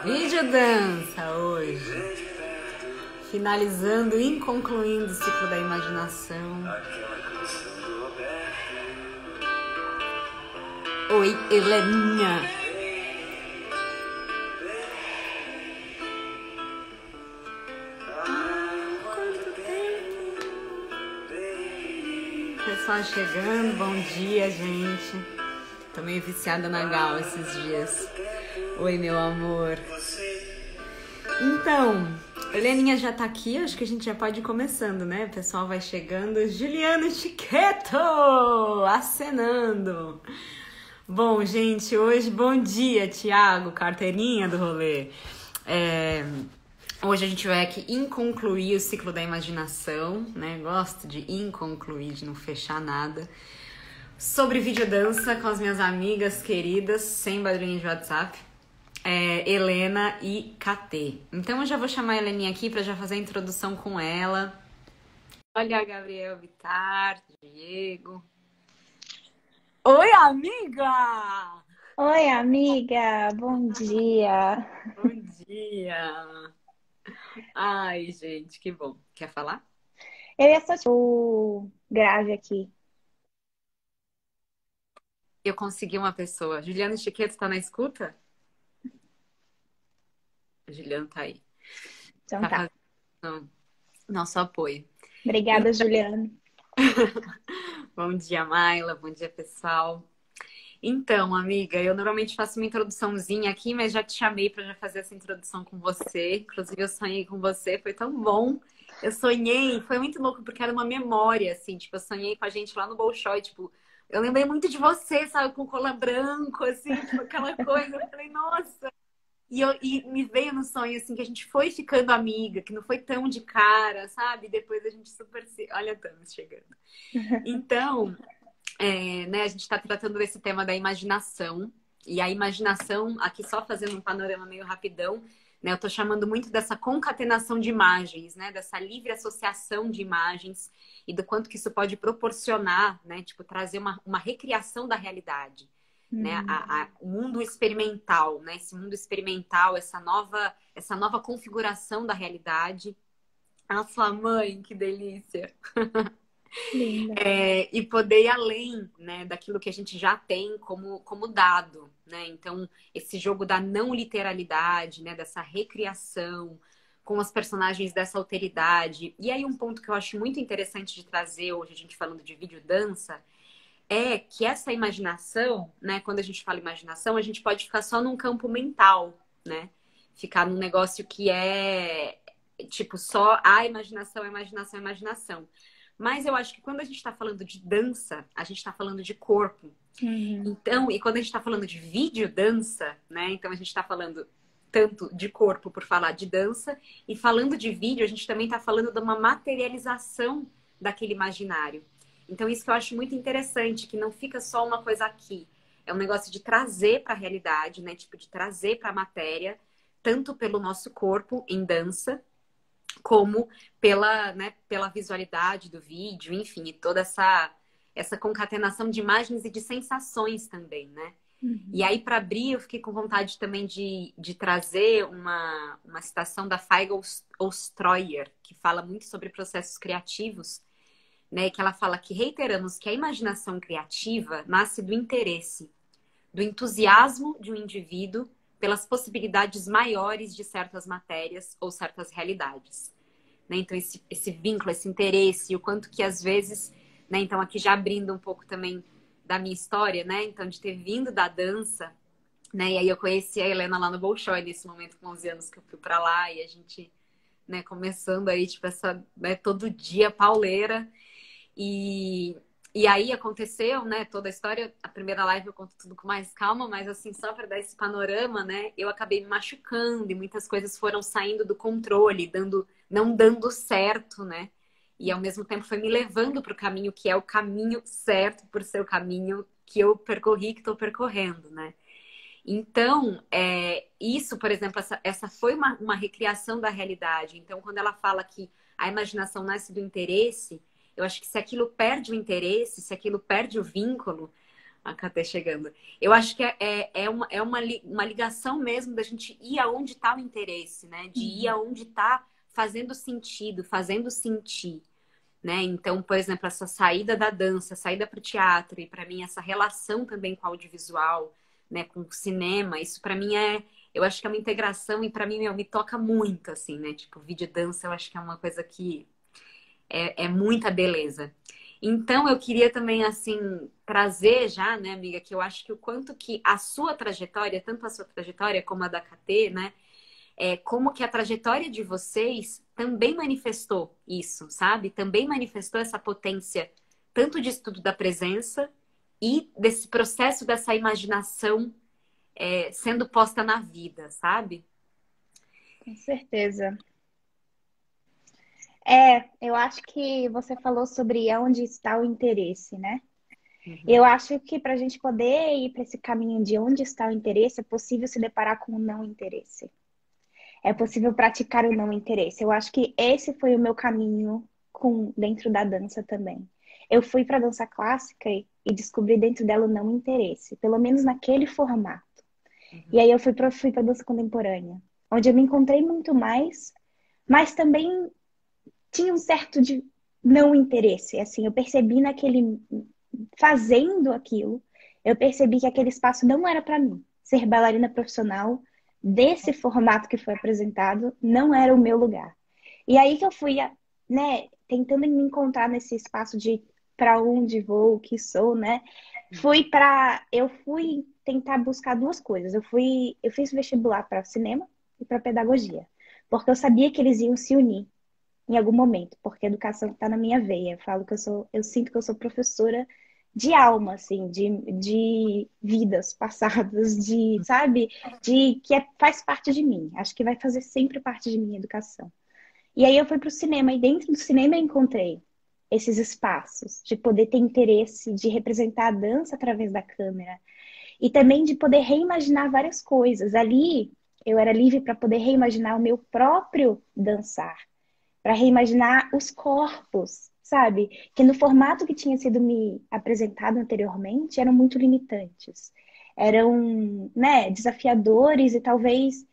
Vídeo dança hoje. Finalizando e concluindo o ciclo da imaginação. Oi, Heleninha. Pessoal chegando, bom dia, gente. Tô meio viciada na Gal esses dias. Oi, meu amor. Então, a Heleninha já tá aqui, acho que a gente já pode ir começando, né? O pessoal vai chegando. Juliano Chiqueto acenando. Bom, gente, hoje, bom dia, Thiago, carteirinha do rolê. Hoje a gente vai aqui concluir o ciclo da imaginação, né? Gosto de concluir, de não fechar nada. Sobre videodança com as minhas amigas queridas, sem barulhinho de WhatsApp, Helena e KT. Então eu já vou chamar a Heleninha aqui para já fazer a introdução com ela. Olha, Gabriel Vittar, Diego. Oi, amiga! Oi, amiga, bom dia. Bom dia! Ai, gente, que bom. Quer falar? Eu ia só o grave aqui. Eu consegui uma pessoa. Juliano Chiqueto tá na escuta? Juliano tá aí. Então tá. Fazendo nosso apoio. Obrigada, Juliano. Bom dia, Maila. Bom dia, pessoal. Então, amiga, eu normalmente faço uma introduçãozinha aqui, mas já te chamei para já fazer essa introdução com você. Inclusive, eu sonhei com você, foi tão bom. Eu sonhei, foi muito louco, porque era uma memória, assim, tipo, eu sonhei com a gente lá no Bolshoi, tipo, eu lembrei muito de você, sabe, com cola branco, assim, tipo, aquela coisa. Eu falei, nossa. E me veio no sonho, assim, que a gente foi ficando amiga, que não foi tão de cara, sabe? Depois a gente super se... Olha a Thames chegando. Então... né, a gente está tratando desse tema da imaginação. E a imaginação, aqui só fazendo um panorama meio rapidão, né, eu estou chamando muito dessa concatenação de imagens, né, dessa livre associação de imagens e do quanto que isso pode proporcionar, né, tipo, trazer uma recriação da realidade. Né, o mundo experimental, né, esse mundo experimental, essa nova configuração da realidade. A sua mãe, que delícia! Linda. E poder ir além, né, daquilo que a gente já tem como dado, né? Então, esse jogo da não literalidade, né, dessa recriação com os personagens dessa alteridade. E aí um ponto que eu acho muito interessante de trazer hoje, a gente falando de videodança, é que essa imaginação, né, quando a gente fala imaginação, a gente pode ficar só num campo mental, né? Ficar num negócio que é tipo só a imaginação, a imaginação, a imaginação. Mas eu acho que quando a gente está falando de dança, a gente está falando de corpo. Então, e quando a gente está falando de videodança, né? Então a gente está falando tanto de corpo por falar de dança, e falando de vídeo, a gente também está falando de uma materialização daquele imaginário. Então, isso que eu acho muito interessante, que não fica só uma coisa aqui. É um negócio de trazer para a realidade, né? Tipo, de trazer para a matéria, tanto pelo nosso corpo em dança, como pela visualidade do vídeo, enfim, e toda essa concatenação de imagens e de sensações também, né? E aí, para abrir, eu fiquei com vontade também de trazer uma citação da Feigl Ostroyer, que fala muito sobre processos criativos, né? Que ela fala que reiteramos que a imaginação criativa nasce do interesse, do entusiasmo de um indivíduo pelas possibilidades maiores de certas matérias ou certas realidades. Né? Então, esse vínculo, esse interesse, o quanto que às vezes, né? Então, aqui já abrindo um pouco também da minha história, né? Então, de ter vindo da dança, né? E aí eu conheci a Helena lá no Bolshoi, nesse momento com 11 anos que eu fui pra lá, e a gente, né, começando aí, tipo, né, todo dia, pauleira. E aí aconteceu, né, toda a história, a primeira live eu conto tudo com mais calma, mas assim, só para dar esse panorama, né, eu acabei me machucando e muitas coisas foram saindo do controle, não dando certo, né, e ao mesmo tempo foi me levando para o caminho que é o caminho certo por ser o caminho que eu percorri, que estou percorrendo, né. Então, isso, por exemplo, essa foi uma recriação da realidade. Então, quando ela fala que a imaginação nasce do interesse, eu acho que se aquilo perde o interesse, se aquilo perde o vínculo, A KT chegando. Eu acho que uma ligação mesmo da gente ir aonde está o interesse, né? De ir aonde está fazendo sentido, fazendo sentir, né? Então, por exemplo, essa saída da dança, saída para o teatro e para mim essa relação também com o audiovisual, né? Com o cinema, isso para mim eu acho que é uma integração e para mim, me toca muito, assim, né? Tipo, vídeo dança, eu acho que é uma coisa que é muita beleza. Então, eu queria também, assim, trazer já, né, amiga, que eu acho que o quanto que a sua trajetória, tanto a sua trajetória como a da KT, né, como que a trajetória de vocês também manifestou isso, sabe? Também manifestou essa potência, tanto de estudo da presença e desse processo dessa imaginação sendo posta na vida, sabe? Com certeza. Eu acho que você falou sobre onde está o interesse, né? Eu Uhum. acho que para a gente poder ir para esse caminho de onde está o interesse, é possível se deparar com o não interesse. É possível praticar o não interesse. Eu acho que esse foi o meu caminho dentro da dança também. Eu fui para dança clássica e descobri dentro dela o não interesse, pelo menos naquele formato. E aí eu fui para dança contemporânea, onde eu me encontrei muito mais, mas também tinha um certo de não interesse. Assim, eu percebi fazendo aquilo, eu percebi que aquele espaço não era para mim. Ser bailarina profissional desse formato que foi apresentado não era o meu lugar. E aí que eu fui, né, tentando me encontrar nesse espaço de para onde vou, o que sou, né? Eu fui tentar buscar duas coisas. Eu fiz vestibular para cinema e para pedagogia, porque eu sabia que eles iam se unir em algum momento, porque a educação está na minha veia. Eu falo que eu sinto que eu sou professora de alma, assim, de vidas passadas, sabe, faz parte de mim. Acho que vai fazer sempre parte de mim a educação. E aí eu fui para o cinema, e dentro do cinema eu encontrei esses espaços de poder ter interesse, de representar a dança através da câmera, e também de poder reimaginar várias coisas. Ali eu era livre para poder reimaginar o meu próprio dançar, para reimaginar os corpos, sabe? Que no formato que tinha sido me apresentado anteriormente eram muito limitantes. Eram, né, desafiadores e talvez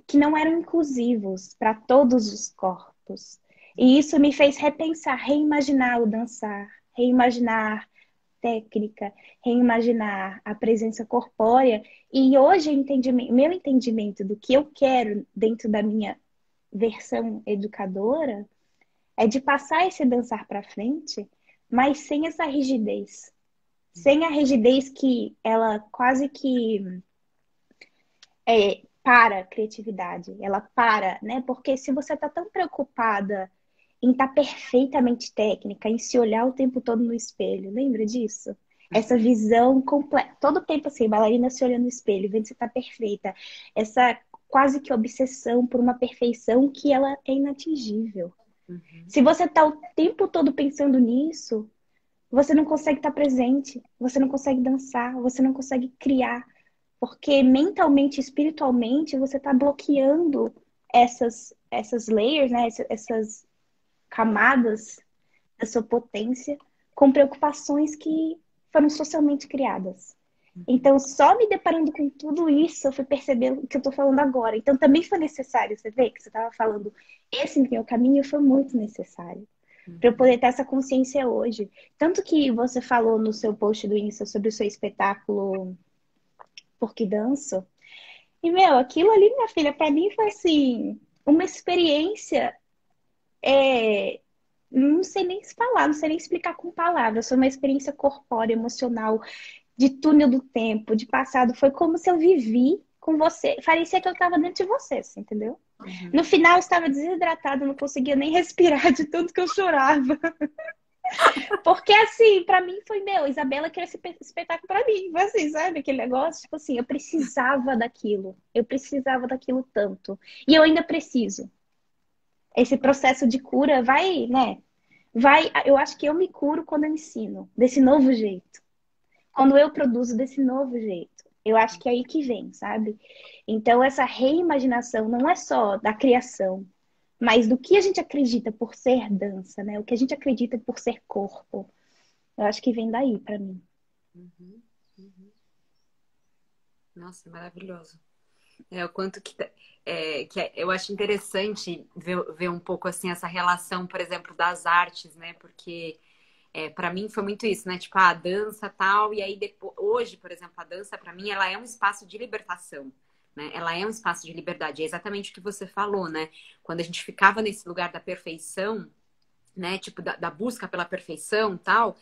que não eram inclusivos para todos os corpos. E isso me fez repensar, reimaginar o dançar, reimaginar técnica, reimaginar a presença corpórea. E hoje, meu entendimento do que eu quero dentro da minha versão educadora é de passar esse dançar para frente, mas sem essa rigidez. Sem a rigidez que ela quase que para a criatividade, ela para, né? Porque se você está tão preocupada em estar perfeitamente técnica, em se olhar o tempo todo no espelho, lembra disso? Essa visão completa, todo o tempo assim, bailarina se olhando no espelho, vendo se está perfeita. Essa quase que obsessão por uma perfeição que ela é inatingível. Uhum. Se você está o tempo todo pensando nisso, você não consegue estar presente, você não consegue dançar, você não consegue criar. Porque mentalmente, espiritualmente, você está bloqueando essas layers, né? Essas camadas da sua potência com preocupações que foram socialmente criadas. Então, só me deparando com tudo isso, eu fui percebendo o que eu estou falando agora. Então, também foi necessário, você vê que você estava falando, esse meu caminho foi muito necessário para eu poder ter essa consciência hoje. Tanto que você falou no seu post do Insta sobre o seu espetáculo Porque Danço. E, meu, aquilo ali, minha filha, para mim foi assim, uma experiência. Não sei nem se falar, não sei nem explicar com palavras. Foi uma experiência corpórea, emocional, de túnel do tempo, de passado. Foi como se eu vivi com você. Parecia que eu estava dentro de você, assim, entendeu? No final, eu estava desidratada, não conseguia nem respirar de tanto que eu chorava. Porque, assim, pra mim foi, meu, Isabela queria esse espetáculo pra mim. Foi assim, sabe? Aquele negócio, tipo assim, eu precisava daquilo. Eu precisava daquilo tanto. E eu ainda preciso. Esse processo de cura vai, né? Eu acho que eu me curo quando eu ensino desse novo jeito. Quando eu produzo desse novo jeito. Eu acho que é aí que vem, sabe? Então, essa reimaginação não é só da criação, mas do que a gente acredita por ser dança, né? O que a gente acredita por ser corpo. Eu acho que vem daí pra mim. Uhum, uhum. Nossa, maravilhoso. O quanto eu acho interessante ver um pouco assim essa relação, por exemplo, das artes, né? Porque para mim foi muito isso, né? Tipo, a dança tal, e aí depois, hoje, por exemplo, a dança para mim ela é um espaço de libertação, né? Ela é um espaço de liberdade. É exatamente o que você falou, né? Quando a gente ficava nesse lugar da perfeição, né? Tipo, da busca pela perfeição tal,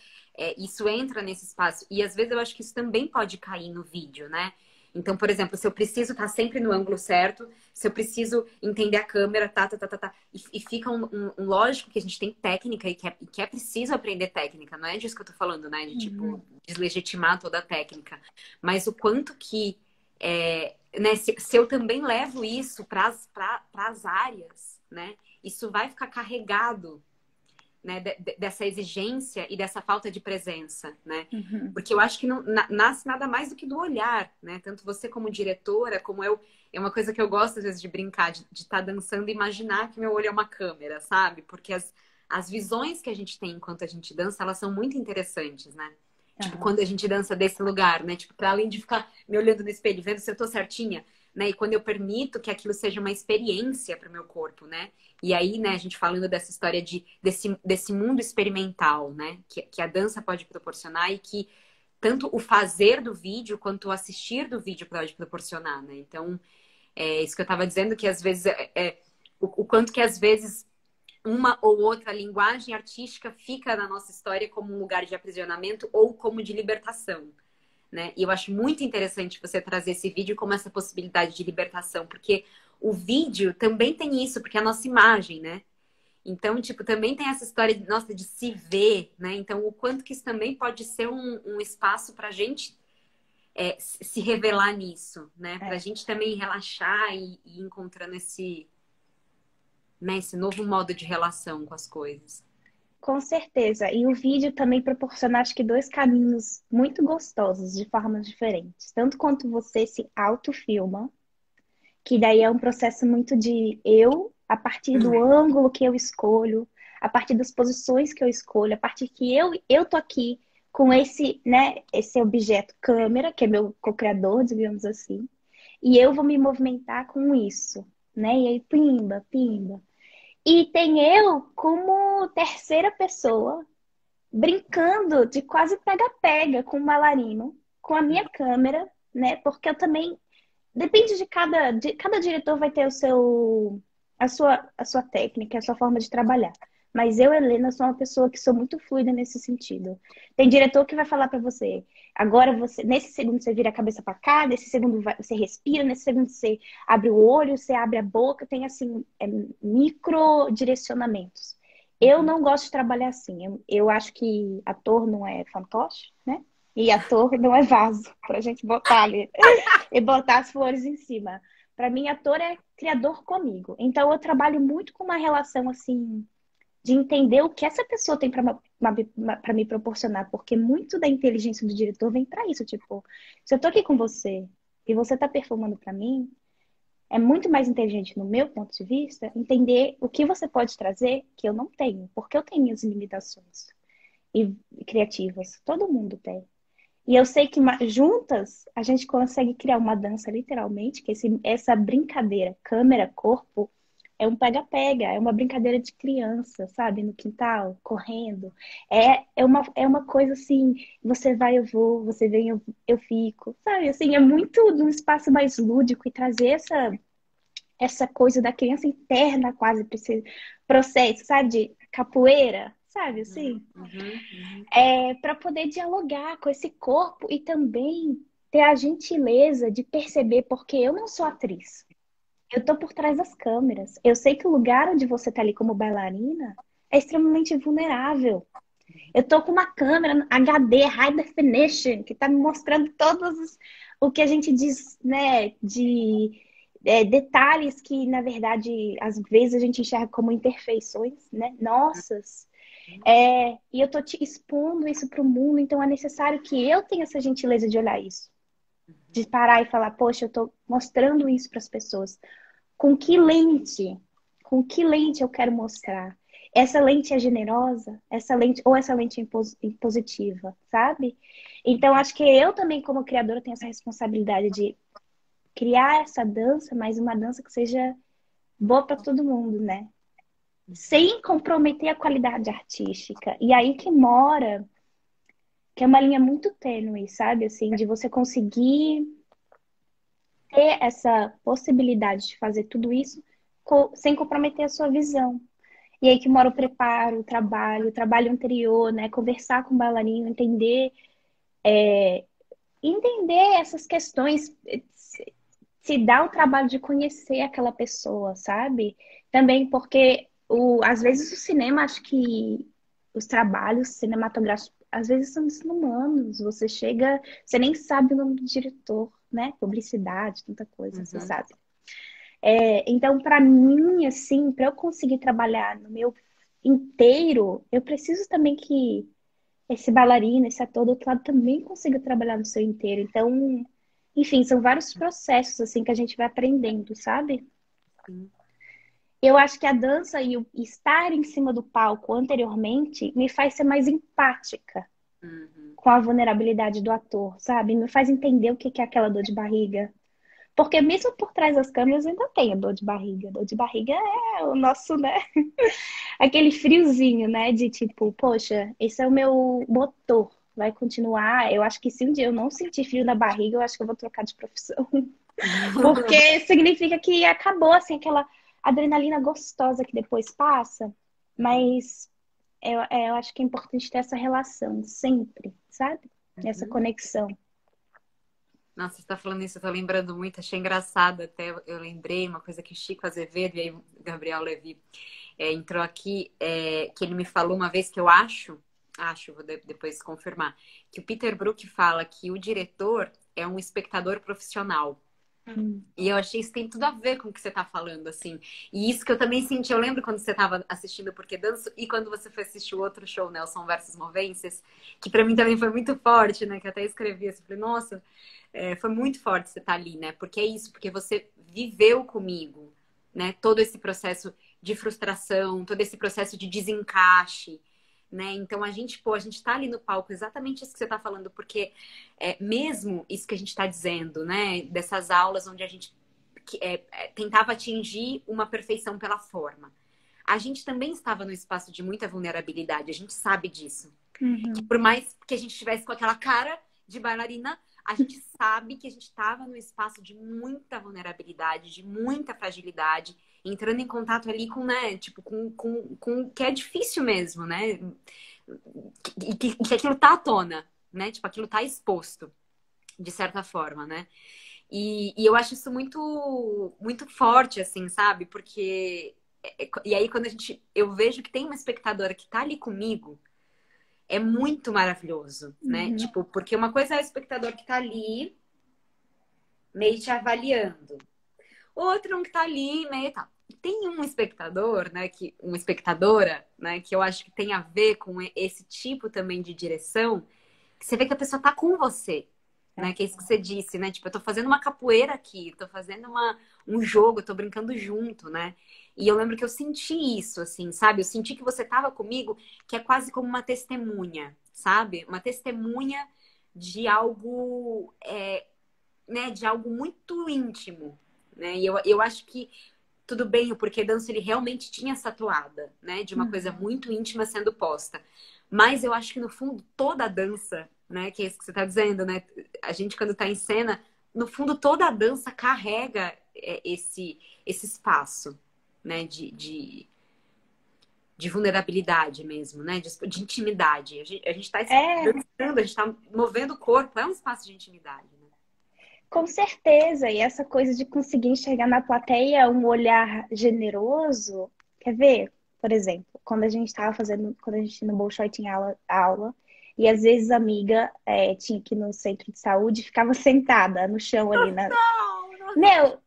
isso entra nesse espaço. E às vezes eu acho que isso também pode cair no vídeo, né? Então, por exemplo, se eu preciso estar sempre no ângulo certo, se eu preciso entender a câmera, e fica lógico que a gente tem técnica e que é preciso aprender técnica, não é disso que eu tô falando, né? De, tipo, Uhum. deslegitimar toda a técnica. Mas o quanto que, né, se eu também levo isso para as áreas, né? Isso vai ficar carregado, né, dessa exigência e dessa falta de presença, né? Uhum. Porque eu acho que não nasce nada mais do que do olhar, né? Tanto você como diretora, como eu, é uma coisa que eu gosto às vezes de brincar, de estar dançando e imaginar que meu olho é uma câmera, sabe? Porque as visões que a gente tem enquanto a gente dança, elas são muito interessantes, né? Tipo, Aham. quando a gente dança desse lugar, né? Tipo, para além de ficar me olhando no espelho, vendo se eu tô certinha, né? E quando eu permito que aquilo seja uma experiência para o meu corpo, né? E aí, né, a gente falando dessa história desse mundo experimental, né? Que a dança pode proporcionar e que tanto o fazer do vídeo quanto o assistir do vídeo pode proporcionar, né? Então, é isso que eu estava dizendo, que às vezes o quanto que às vezes uma ou outra linguagem artística fica na nossa história como um lugar de aprisionamento ou como de libertação, né? E eu acho muito interessante você trazer esse vídeo como essa possibilidade de libertação, porque o vídeo também tem isso, porque é a nossa imagem, né? Então, tipo, também tem essa história de, nossa, de se ver, né? Então, o quanto que isso também pode ser um espaço para a gente se revelar nisso, né? Para a É. gente também relaxar e ir encontrando né, esse novo modo de relação com as coisas. Com certeza. E o vídeo também proporciona, acho que, dois caminhos muito gostosos, de formas diferentes. Tanto quanto você se autofilma, que daí é um processo muito de eu, a partir do ângulo que eu escolho, a partir das posições que eu escolho, a partir que eu tô aqui com esse, né, esse objeto câmera, que é meu co-criador, digamos assim, e eu vou me movimentar com isso, né? E aí, pimba, pimba. E tem eu como terceira pessoa, brincando de quase pega-pega com o bailarino, com a minha câmera, né? Porque eu também. Depende de cada diretor vai ter a sua técnica, a sua forma de trabalhar. Mas eu, Helena, sou uma pessoa que sou muito fluida nesse sentido. Tem diretor que vai falar para você, agora você, nesse segundo você vira a cabeça para cá, nesse segundo você respira, nesse segundo você abre o olho, você abre a boca, tem assim, micro direcionamentos. Eu Uhum. não gosto de trabalhar assim. Eu acho que ator não é fantoche, né? E ator não é vaso pra gente botar ali e botar as flores em cima. Para mim, ator é criador comigo. Então, eu trabalho muito com uma relação assim de entender o que essa pessoa tem para me proporcionar, porque muito da inteligência do diretor vem para isso. Tipo, se eu tô aqui com você e você tá performando para mim, é muito mais inteligente, no meu ponto de vista, entender o que você pode trazer que eu não tenho, porque eu tenho minhas limitações e criativas. Todo mundo tem. E eu sei que juntas a gente consegue criar uma dança, literalmente, que essa brincadeira, câmera, corpo, é um pega-pega, é uma brincadeira de criança, sabe? No quintal, correndo. É uma coisa assim, você vai, eu vou, você vem, eu fico, sabe? Assim, é muito de um espaço mais lúdico e trazer essa coisa da criança interna quase para esse processo, sabe? De capoeira, sabe? Uhum, Assim uhum, para poder dialogar com esse corpo e também ter a gentileza de perceber, porque eu não sou atriz. Eu tô por trás das câmeras. Eu sei que o lugar onde você tá ali como bailarina é extremamente vulnerável. Eu tô com uma câmera HD, High Definition, que tá me mostrando o que a gente diz, né, de detalhes que, na verdade, às vezes a gente enxerga como imperfeições, né, nossas. E eu tô te expondo isso para o mundo, então é necessário que eu tenha essa gentileza de olhar isso, de parar e falar, poxa, eu tô mostrando isso para as pessoas. Com que lente? Com que lente eu quero mostrar? essa lente é generosa, essa lente ou essa lente é impositiva, sabe? Então acho que eu também como criadora tenho essa responsabilidade de criar essa dança, mas uma dança que seja boa para todo mundo, né? Sem comprometer a qualidade artística. E aí que mora, que é uma linha muito tênue, sabe? Assim, de você conseguir ter essa possibilidade de fazer tudo isso sem comprometer a sua visão. E aí que mora o preparo, o trabalho anterior, né? Conversar com o bailarino, entender essas questões, se dá o trabalho de conhecer aquela pessoa, sabe? Também porque às vezes o cinema, acho que os trabalhos cinematográficos às vezes são desumanos. Você chega, você nem sabe o nome do diretor, né? Publicidade, tanta coisa, você Uhum. sabe. Então, para mim, assim, para eu conseguir trabalhar no meu inteiro, eu preciso também que esse bailarino, esse ator do outro lado também consiga trabalhar no seu inteiro. Então, enfim, são vários processos assim que a gente vai aprendendo, sabe? Sim. Eu acho que a dança e o estar em cima do palco anteriormente me faz ser mais empática Uhum. com a vulnerabilidade do ator, sabe? Me faz entender o que é aquela dor de barriga. Porque mesmo por trás das câmeras eu ainda tenho dor de barriga. Dor de barriga é o nosso, né? Aquele friozinho, né? De tipo, poxa, esse é o meu motor. Vai continuar. Eu acho que se um dia eu não sentir frio na barriga, eu acho que eu vou trocar de profissão. Porque significa que acabou, assim, aquela adrenalina gostosa que depois passa. Mas eu acho que é importante ter essa relação sempre, sabe? Essa Uhum. conexão. Nossa, você está falando isso, eu tô lembrando muito, achei engraçado até. Eu lembrei uma coisa que o Chico Azevedo e aí o Gabriel Levi entrou aqui, que ele me falou uma vez que eu acho, vou depois confirmar, que o Peter Brook fala que o diretor é um espectador profissional. Hum. E eu achei isso tem tudo a ver com o que você tá falando, assim. E isso que eu também senti, eu lembro quando você tava assistindo Porque Danço e quando você foi assistir o outro show, Nelson versus Movences, que pra mim também foi muito forte, né? Que eu até escrevi assim, falei, nossa, foi muito forte você estar ali, né? Porque é isso, porque você viveu comigo, né? Todo esse processo de frustração, todo esse processo de desencaixe, né? Então a gente tá ali no palco, exatamente isso que você tá falando, porque mesmo isso que a gente está dizendo, né? Dessas aulas onde a gente tentava atingir uma perfeição pela forma. A gente também estava no espaço de muita vulnerabilidade, a gente sabe disso. Que Uhum. por mais que a gente estivesse com aquela cara de bailarina, a gente sabe que a gente estava no espaço de muita vulnerabilidade, de muita fragilidade, entrando em contato ali com, né, tipo, com que é difícil mesmo, né? Que aquilo tá à tona, né? Tipo, aquilo tá exposto, de certa forma, né? E eu acho isso muito, muito forte, assim, sabe? Porque. E aí, quando eu vejo que tem uma espectadora que tá ali comigo, é muito maravilhoso, né? Uhum. Tipo, porque uma coisa é o espectador que tá ali, meio te avaliando. Outro que tá ali, meio tal. E tem um espectador, né, uma espectadora, né, que eu acho que tem a ver com esse tipo também de direção, que você vê que a pessoa tá com você, né, É. que é isso que você disse, né, tipo, eu tô fazendo uma capoeira aqui, tô fazendo um jogo, eu tô brincando junto, né, e eu lembro que eu senti isso, assim, sabe, eu senti que você tava comigo, que é quase como uma testemunha, sabe, uma testemunha de algo, né, de algo muito íntimo, né, e eu acho que tudo bem, o Porquê Danço ele realmente tinha essa toada, né? De uma coisa Uhum. muito íntima sendo posta. Mas eu acho que no fundo toda a dança, né? Que é isso que você está dizendo, né? A gente quando está em cena, no fundo toda a dança carrega esse espaço, né? De vulnerabilidade mesmo, né? De intimidade. A gente está É, dançando, a gente está movendo o corpo, é um espaço de intimidade, né? com certeza. E essa coisa de conseguir enxergar na plateia um olhar generoso. Quer ver? Por exemplo, quando a gente estava fazendo, quando a gente no Bolshoi tinha aula, e às vezes a amiga tinha que ir no centro de saúde e ficava sentada no chão ali na. Não, não. Meu,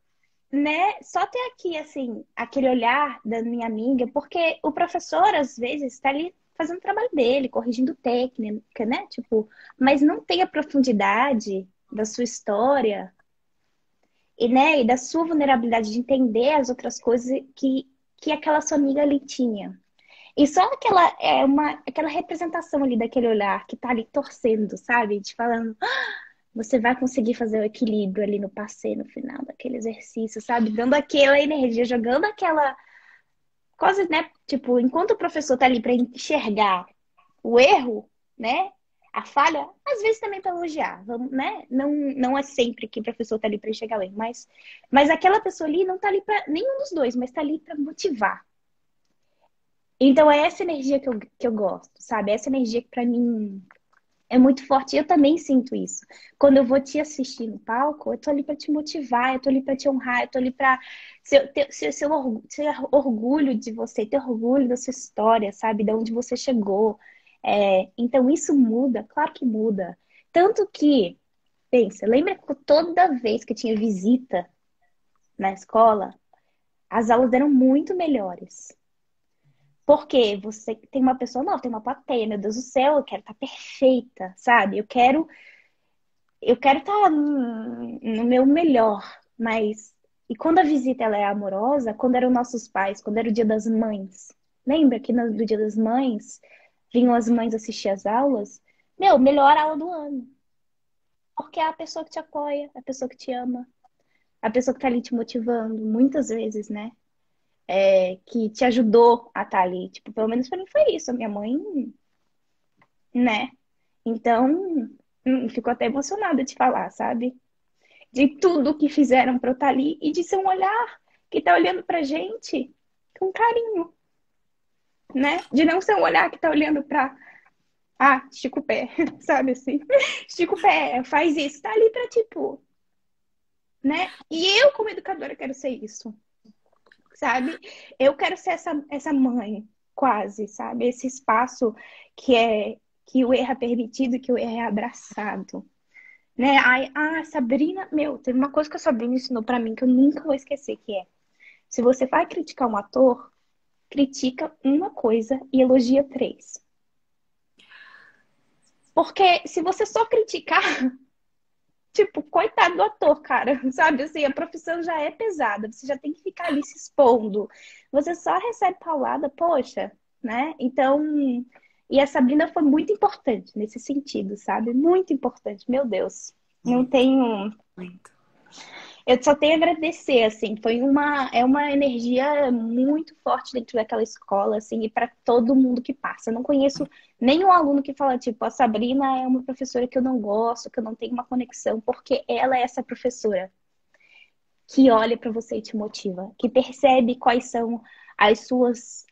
né? Só ter aqui, assim, aquele olhar da minha amiga, porque o professor, às vezes, está ali fazendo o trabalho dele, corrigindo técnica, né? Tipo, mas não tem a profundidade da sua história e, né, e da sua vulnerabilidade de entender as outras coisas que aquela sua amiga ali tinha. E só aquela representação ali daquele olhar que tá ali torcendo, sabe? Te falando, você vai conseguir fazer o equilíbrio ali no passeio no final daquele exercício, sabe? Dando aquela energia, jogando aquela coisa, né? Tipo, enquanto o professor tá ali para enxergar o erro, né? A falha, às vezes também para elogiar, vamos, né? Não é sempre que o professor tá ali para enxergar o erro, mas aquela pessoa ali não tá ali para nenhum dos dois, mas tá ali para motivar. Então é essa energia que eu gosto, sabe? Essa energia que para mim é muito forte. Eu também sinto isso. Quando eu vou te assistir no palco, eu tô ali para te motivar, eu tô ali para te honrar, eu tô ali para ser orgulho de você, ter orgulho da sua história, sabe? De onde você chegou. Então isso muda, claro que muda. Tanto que, pensa, lembra que toda vez que tinha visita na escola, as aulas eram muito melhores. Porque você tem uma pessoa nova, tem uma plateia, meu Deus do céu, eu quero estar perfeita, sabe? Eu quero estar no meu melhor, mas e quando a visita ela é amorosa, quando eram nossos pais, quando era o Dia das Mães, lembra que no Dia das Mães vinham as mães assistir as aulas? Meu, melhor aula do ano, porque é a pessoa que te apoia, a pessoa que te ama, a pessoa que tá ali te motivando, muitas vezes, né? Que te ajudou a estar ali. Tipo, pelo menos pra mim foi isso. A minha mãe, né? Então, fico até emocionada de falar, sabe? De tudo que fizeram pra eu estar ali e de ser um olhar que tá olhando pra gente com carinho, né? De não ser um olhar que tá olhando pra, estica o pé, sabe assim? Estica o pé, faz isso, tá ali pra tipo, né? E eu, como educadora, quero ser isso, sabe? Eu quero ser essa mãe, quase, sabe? Esse espaço que que o erro é permitido, que o erro é abraçado. Né? A Sabrina, meu, teve uma coisa que a Sabrina ensinou pra mim que eu nunca vou esquecer, que é: se você vai criticar um ator, critica uma coisa e elogia três. Porque se você só criticar, tipo, coitado do ator, cara, sabe? Assim, a profissão já é pesada, você já tem que ficar ali se expondo. Você só recebe paulada, poxa, né? Então, e a Sabrina foi muito importante nesse sentido, sabe? Muito importante, meu Deus. Não Muito, tenho. muito. Eu só tenho a agradecer, assim, é uma energia muito forte dentro daquela escola, assim, e para todo mundo que passa. Eu não conheço nenhum aluno que fala, tipo, a Sabrina é uma professora que eu não gosto, que eu não tenho uma conexão, porque ela é essa professora que olha para você e te motiva, que percebe quais são as suas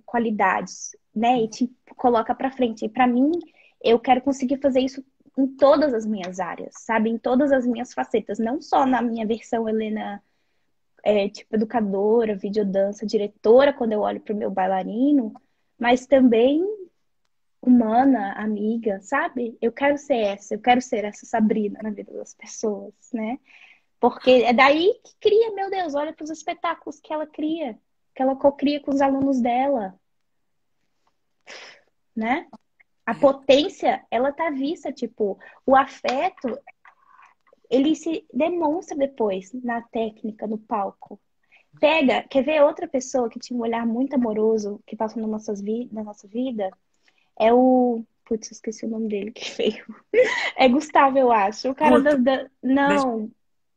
qualidades, né, e te coloca para frente. E para mim, eu quero conseguir fazer isso em todas as minhas áreas, sabe? Em todas as minhas facetas, não só na minha versão Helena, tipo educadora, videodança, diretora, quando eu olho para o meu bailarino, mas também humana, amiga, sabe? Eu quero ser essa Sabrina na vida das pessoas, né? Porque é daí que cria, meu Deus, olha para os espetáculos que ela cria, que ela cocria com os alunos dela, né? A potência, ela tá vista, tipo, o afeto, ele se demonstra depois na técnica, no palco. Quer ver outra pessoa que tinha um olhar muito amoroso que passou na nossa vida? É o. Putz, esqueci o nome dele, que feio. É Gustavo, eu acho. O cara Guto. Não,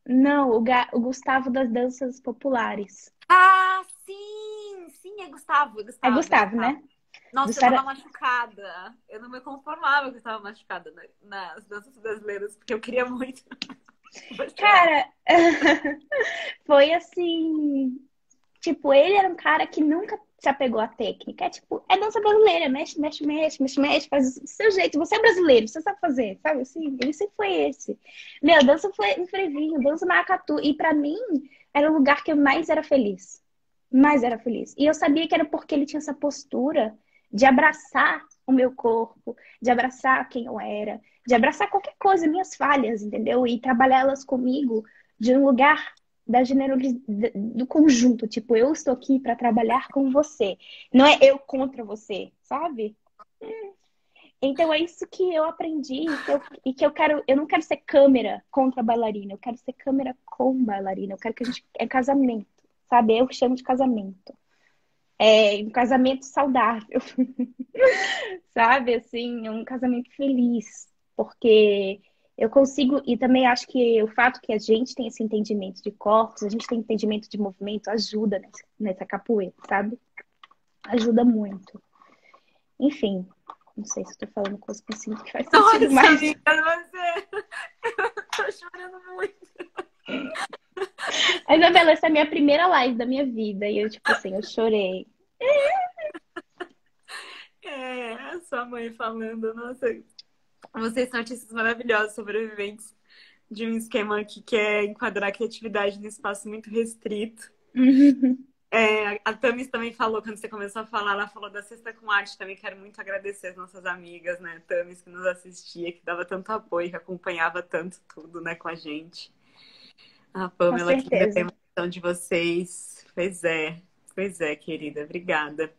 não, o Gustavo das danças populares. Ah, sim! Sim, é Gustavo, é É Gustavo, é Gustavo, Gustavo. né? Nossa, Dos eu tava cara... machucada. Eu não me conformava que eu tava machucada nas danças brasileiras, porque eu queria muito. Vou chorar. Cara, foi assim. Tipo, ele era um cara que nunca se apegou à técnica. É tipo, é dança brasileira, mexe, mexe, mexe, mexe, mexe, faz do seu jeito. Você é brasileiro, você sabe fazer, sabe assim? Ele sempre foi esse. Meu, dança foi um frevinho, dança maracatu. E pra mim, era o lugar que eu mais era feliz. Mais era feliz. E eu sabia que era porque ele tinha essa postura de abraçar o meu corpo, de abraçar quem eu era, de abraçar qualquer coisa, minhas falhas, entendeu? E trabalhá-las comigo de um lugar da generosidade do conjunto, tipo, eu estou aqui para trabalhar com você, não é eu contra você, sabe? Então é isso que eu aprendi e que eu quero, eu não quero ser câmera contra bailarina, eu quero ser câmera com bailarina, eu quero que a gente é casamento, sabe? Eu chamo de casamento. Um casamento saudável, sabe? Assim, um casamento feliz, porque eu consigo, e também acho que o fato que a gente tem esse entendimento de corpos, a gente tem entendimento de movimento, ajuda nessa capoeira, sabe? Ajuda muito. Enfim, não sei se estou falando coisa que eu sinto que faz sentido, Nossa, mas. amiga, você... Eu tô chorando muito. A Isabela, essa é a minha primeira live da minha vida, e eu, tipo assim, eu chorei. É, a sua mãe falando, nossa, vocês são artistas maravilhosos, sobreviventes de um esquema que quer enquadrar a criatividade num espaço muito restrito. É, a Tamis também falou, quando você começou a falar, ela falou da Sexta com Arte também. Quero muito agradecer as nossas amigas, né? Tamis, que nos assistia, que dava tanto apoio, que acompanhava tanto tudo, né, com a gente. A Com Pamela, que ainda tem certeza. uma questão de vocês. Pois é, querida, obrigada.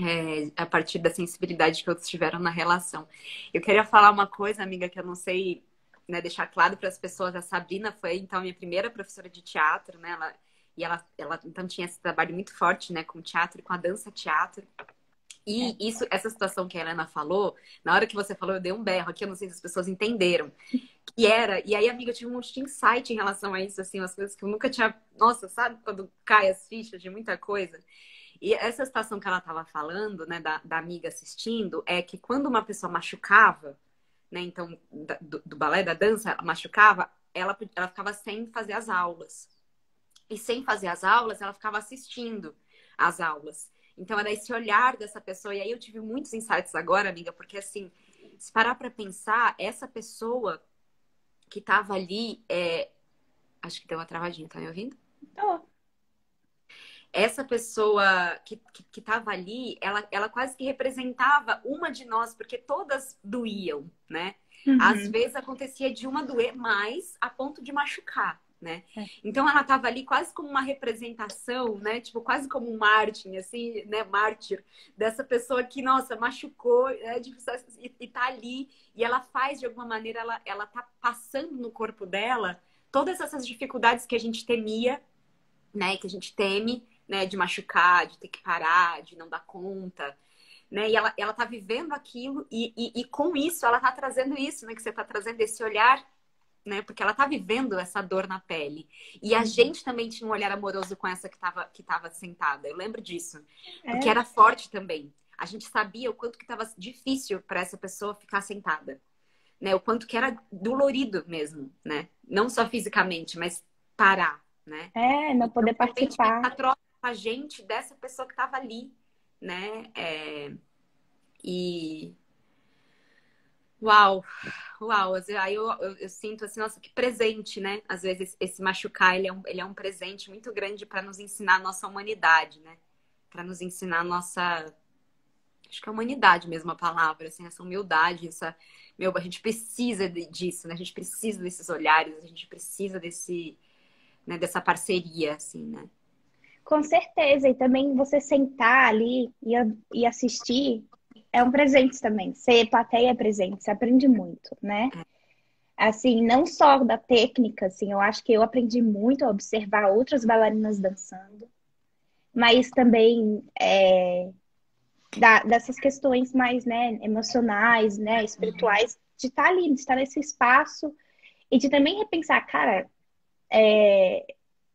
É, a partir da sensibilidade que outros tiveram na relação. Eu queria falar uma coisa, amiga, que eu não sei, né, deixar claro para as pessoas. A Sabrina foi, então, minha primeira professora de teatro, né? Ela então tinha esse trabalho muito forte, né, com o teatro e com a dança-teatro. É. E isso, essa situação que a Helena falou, na hora que você falou, eu dei um berro aqui, eu não sei se as pessoas entenderam. Que era, e aí, amiga, eu tive um monte de insight em relação a isso, assim, umas coisas que eu nunca tinha. Nossa, sabe quando cai as fichas de muita coisa? E essa situação que ela estava falando, né, da amiga assistindo, é que quando uma pessoa machucava, né, então, do balé, da dança, ela machucava, ela ficava sem fazer as aulas. E sem fazer as aulas, ela ficava assistindo às aulas. Então, era esse olhar dessa pessoa. E aí eu tive muitos insights agora, amiga, porque assim, se parar para pensar, essa pessoa que estava ali, acho que deu uma travadinha, tá me ouvindo? Oh. Essa pessoa que estava ali, ela quase que representava uma de nós, porque todas doíam, né? Às Uhum. vezes acontecia de uma doer mais a ponto de machucar, né? É. Então ela estava ali quase como uma representação, né? Tipo, quase como um mártir, assim, né? Mártir dessa pessoa que, nossa, machucou, né? E tá ali, e ela faz de alguma maneira, ela tá passando no corpo dela todas essas dificuldades que a gente temia, né, que a gente teme, né, de machucar, de ter que parar, de não dar conta, né, e ela tá vivendo aquilo e com isso ela tá trazendo isso, né, que você tá trazendo esse olhar, né, porque ela tá vivendo essa dor na pele. E a Uhum. gente também tinha um olhar amoroso com essa que tava sentada, eu lembro disso, porque É. era forte também. A gente sabia o quanto que tava difícil para essa pessoa ficar sentada, né, o quanto que era dolorido mesmo, né, não só fisicamente, mas parar, né. Não Então, poder também tinha participar. essa troca com a gente dessa pessoa que estava ali, né? E uau, uau. Aí eu sinto assim, nossa, que presente, né? Às vezes esse machucar, ele é um presente muito grande para nos ensinar a nossa humanidade, né? Para nos ensinar a nossa. Acho que é humanidade mesmo a palavra, assim, essa humildade, Meu, a gente precisa disso, né? A gente precisa desses olhares, a gente precisa né, dessa parceria, assim, né? Com certeza. E também você sentar ali e assistir é um presente também. Ser plateia é presente, você aprende muito, né? Assim, não só da técnica, assim, eu acho que eu aprendi muito a observar outras bailarinas dançando, mas também dessas questões mais, né, emocionais, né, espirituais, de estar ali, de estar nesse espaço e de também repensar, cara,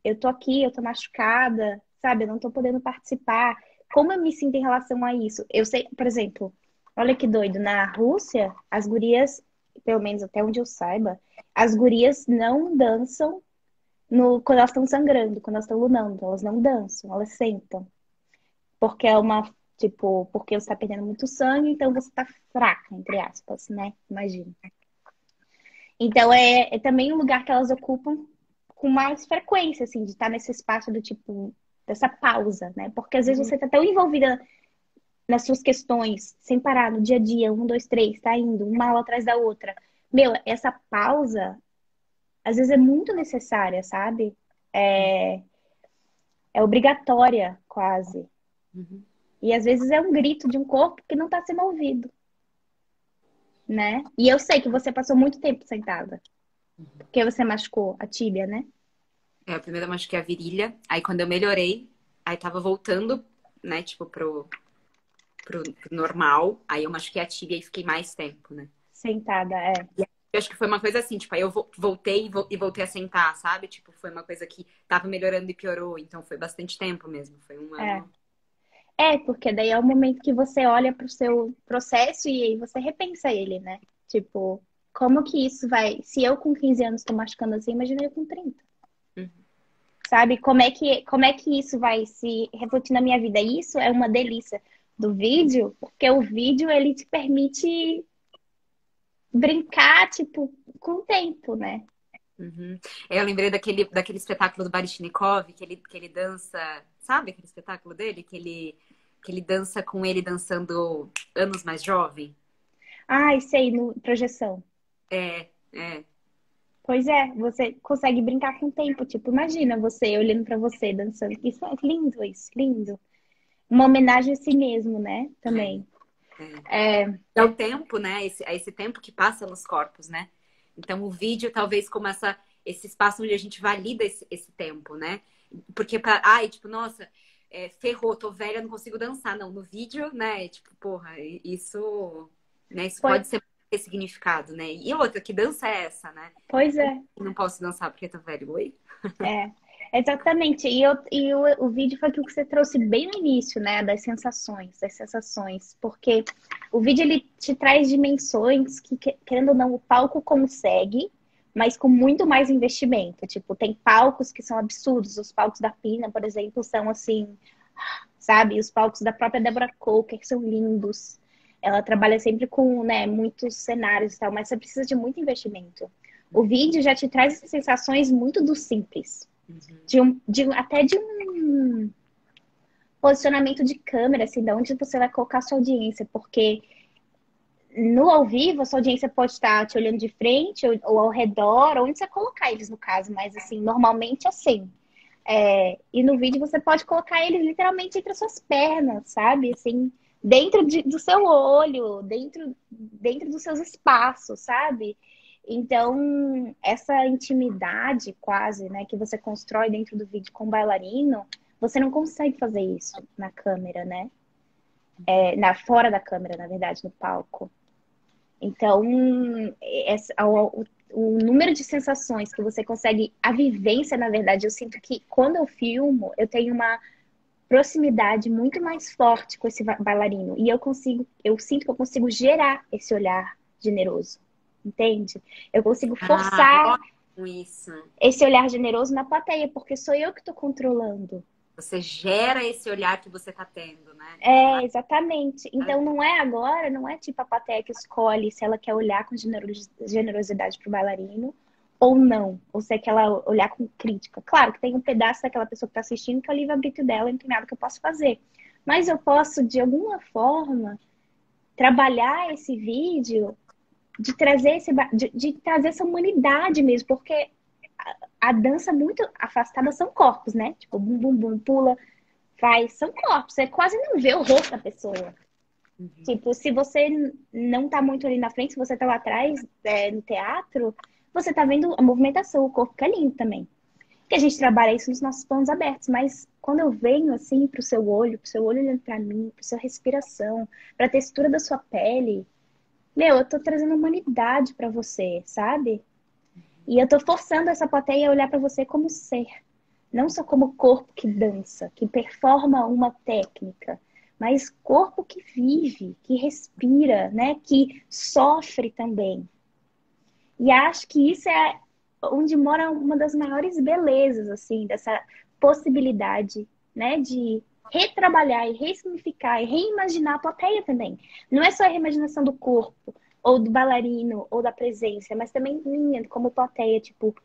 eu tô aqui, eu tô machucada, sabe? Eu não tô podendo participar. Como eu me sinto em relação a isso? Eu sei, por exemplo, olha que doido, na Rússia, as gurias, pelo menos até onde eu saiba, as gurias não dançam quando elas estão sangrando, quando elas estão lunando, elas não dançam, elas sentam. Porque é uma, tipo, porque você tá perdendo muito sangue, então você tá fraca, entre aspas, né? Imagina. Então é também um lugar que elas ocupam com mais frequência, assim, de estar nesse espaço do tipo, dessa pausa, né? Porque às vezes Uhum. você tá tão envolvida nas suas questões, sem parar no dia a dia, um, dois, três, tá indo, uma aula atrás da outra. Meu, essa pausa, às vezes é muito necessária, sabe? É, é obrigatória, quase. Uhum. E às vezes é um grito de um corpo que não tá sendo ouvido, né? E eu sei que você passou muito tempo sentada, porque você machucou a tíbia, né? É, a primeira eu machuquei a virilha. Aí quando eu melhorei, aí tava voltando. né, tipo, pro normal. Aí eu machuquei a tíbia e fiquei mais tempo, né? Sentada, é. E eu acho que foi uma coisa assim, tipo, aí eu voltei e voltei a sentar, sabe? Tipo, foi uma coisa que tava melhorando e piorou. Então foi bastante tempo mesmo. Foi um É. ano. É, porque daí é o momento que você olha para o seu processo e aí você repensa ele, né? Tipo, como que isso vai. Se eu com 15 anos estou machucando assim, imagina eu com 30. Uhum. Sabe? Como é que isso vai se refletir na minha vida? Isso é uma delícia do vídeo, porque o vídeo ele te permite brincar, tipo, com o tempo, né? Uhum. Eu lembrei daquele espetáculo do Baryshnikov, que ele dança, sabe aquele espetáculo dele? Que ele dança com ele dançando anos mais jovem. Ai, sei, no projeção. É. Pois é, você consegue brincar com o tempo. Tipo, imagina você olhando pra você dançando. Isso é lindo, isso, lindo. Uma homenagem a si mesmo, né? É, Também. é. É, É o tempo, né? Esse tempo que passa nos corpos, né? Então, o vídeo talvez como esse espaço onde a gente valida esse tempo, né? Porque, ai, tipo, nossa, ferrou, tô velha, não consigo dançar. Não, no vídeo, né? Tipo, porra, isso, né? Isso pois, pode ser significado, né? E outra, que dança é essa, né? pois é. Não posso dançar porque tô velho, oi? É, exatamente. O vídeo foi aquilo que você trouxe bem no início, né? Das sensações. Porque o vídeo, ele te traz dimensões que, querendo ou não, o palco consegue, mas com muito mais investimento. Tipo, tem palcos que são absurdos. Os palcos da Pina, por exemplo, são assim, sabe? Os palcos da própria Deborah Coker são lindos. Ela trabalha sempre com, né, muitos cenários e tal, mas você precisa de muito investimento. O vídeo já te traz essas sensações muito do simples. Uhum. Até de um posicionamento de câmera, assim, de onde você vai colocar a sua audiência, porque no ao vivo a sua audiência pode estar te olhando de frente ou ao redor, onde você colocar eles no caso, mas assim, normalmente assim. E no vídeo você pode colocar eles literalmente entre as suas pernas, sabe? Assim, do seu olho, dentro dos seus espaços, sabe? Então, essa intimidade quase, né, que você constrói dentro do vídeo com o bailarino, você não consegue fazer isso na câmera, né? Fora da câmera, na verdade, no palco. Então, o número de sensações que você consegue, a vivência, na verdade, eu sinto que quando eu filmo, eu tenho uma proximidade muito mais forte com esse bailarino. E eu sinto que eu consigo gerar esse olhar generoso. Entende? Eu consigo Ah, forçar ótimo isso. esse olhar generoso na plateia, porque sou eu que estou controlando. Você gera esse olhar que você tá tendo, né? É, exatamente. Então não é agora, não é tipo a plateia que escolhe se ela quer olhar com generosidade pro bailarino ou não, ou se é que ela olhar com crítica. Claro que tem um pedaço daquela pessoa que está assistindo que é o livre-arbítrio dela, não tem nada que eu possa fazer. Mas eu posso, de alguma forma, trabalhar esse vídeo de trazer de trazer essa humanidade mesmo, porque a dança muito afastada são corpos, né? Tipo, bum, bum, bum, pula, faz, são corpos. Você quase não vê o rosto da pessoa. Uhum. Tipo, se você não tá muito ali na frente, se você tá lá atrás, no teatro, você tá vendo a movimentação, o corpo que é lindo também. Que a gente trabalha isso nos nossos planos abertos, mas quando eu venho assim pro seu olho olhando pra mim, pra sua respiração, pra textura da sua pele, meu, eu tô trazendo humanidade pra você, sabe? E eu tô forçando essa plateia a olhar pra você como ser, não só como corpo que dança, que performa uma técnica, mas corpo que vive, que respira, né? Que sofre também. E acho que isso é onde mora uma das maiores belezas, assim, dessa possibilidade, né? De retrabalhar e ressignificar e reimaginar a plateia também. Não é só a reimaginação do corpo, ou do bailarino, ou da presença, mas também minha, como plateia, tipo,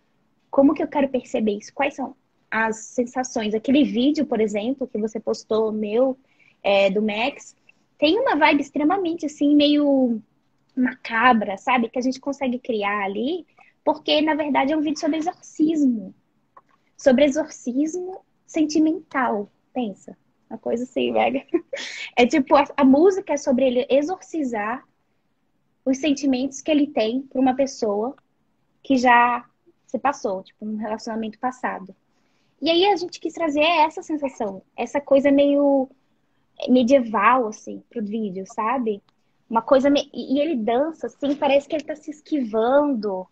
como que eu quero perceber isso? Quais são as sensações? Aquele vídeo, por exemplo, que você postou meu, do Max, tem uma vibe extremamente assim, meio macabra, sabe? Que a gente consegue criar ali, porque na verdade é um vídeo sobre exorcismo sentimental. Pensa, uma coisa assim, velho. É tipo, a música é sobre ele exorcizar os sentimentos que ele tem por uma pessoa que já se passou, tipo, um relacionamento passado. E aí a gente quis trazer essa sensação, essa coisa meio. medieval, assim, pro vídeo, sabe? Uma coisa. E ele dança, assim, parece que ele tá se esquivando,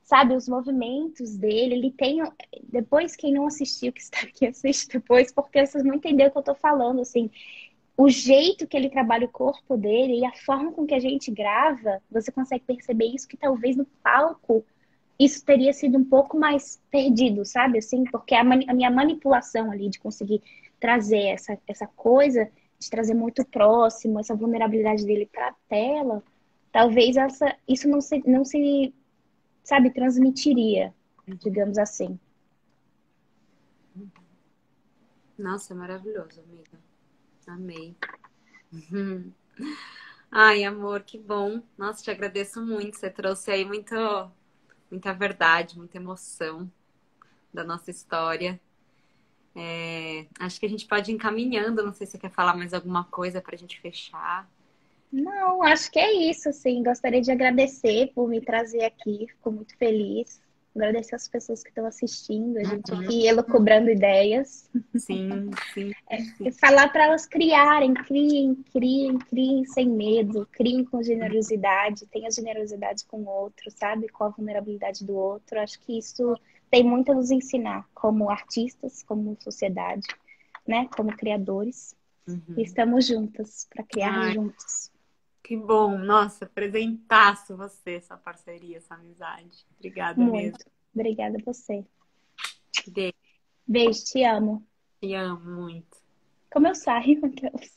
sabe? Os movimentos dele. Ele tem. Depois, quem não assistiu, que está aqui, assiste depois, porque vocês não entenderam o que eu tô falando, assim. O jeito que ele trabalha o corpo dele e a forma com que a gente grava, você consegue perceber isso, que talvez no palco isso teria sido um pouco mais perdido, sabe? Assim, porque a minha manipulação ali de conseguir trazer essa coisa, de trazer muito próximo, essa vulnerabilidade dele para a tela, talvez isso não se, sabe, transmitiria, digamos assim. Nossa, é maravilhoso, amiga. Amei. Ai, amor, que bom. Nossa, te agradeço muito. Você trouxe aí muita verdade, muita emoção da nossa história. Acho que a gente pode ir encaminhando. Não sei se você quer falar mais alguma coisa para a gente fechar. Não, acho que é isso, assim. Gostaria de agradecer por me trazer aqui, fico muito feliz. Agradecer as pessoas que estão assistindo, a gente aqui elucubrando ideias. Sim, sim, sim. E falar para elas criarem, criem sem medo, criem com generosidade, tenha generosidade com o outro, sabe? Com a vulnerabilidade do outro. Acho que isso tem muito a nos ensinar como artistas, como sociedade, né? Como criadores. E estamos juntas para criar Ai, juntos. que bom. Nossa, presentaço você, essa parceria, essa amizade. Obrigada mesmo. Muito. Obrigada a você. Beijo, Beijo, te amo. te amo muito. Como eu saio, Matheus?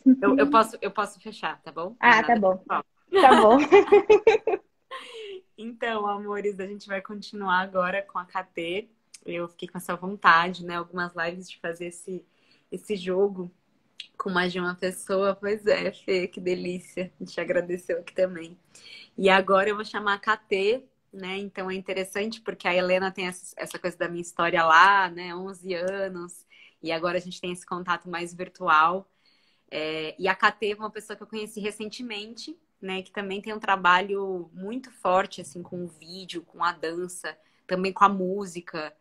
Eu posso fechar, tá bom? Ah, tá Combinado? bom. Tá bom. Então, amores, a gente vai continuar agora com a KT. Eu fiquei com essa vontade, né? Algumas lives de fazer esse jogo com mais de uma pessoa. Pois é, Fê, que delícia. A gente agradeceu aqui também. E agora eu vou chamar a KT, né? Então é interessante porque a Helena tem essa coisa da minha história lá, né? 11 anos. E agora a gente tem esse contato mais virtual. E a KT é uma pessoa que eu conheci recentemente, né? Que também tem um trabalho muito forte, assim, com o vídeo, com a dança, também com a música.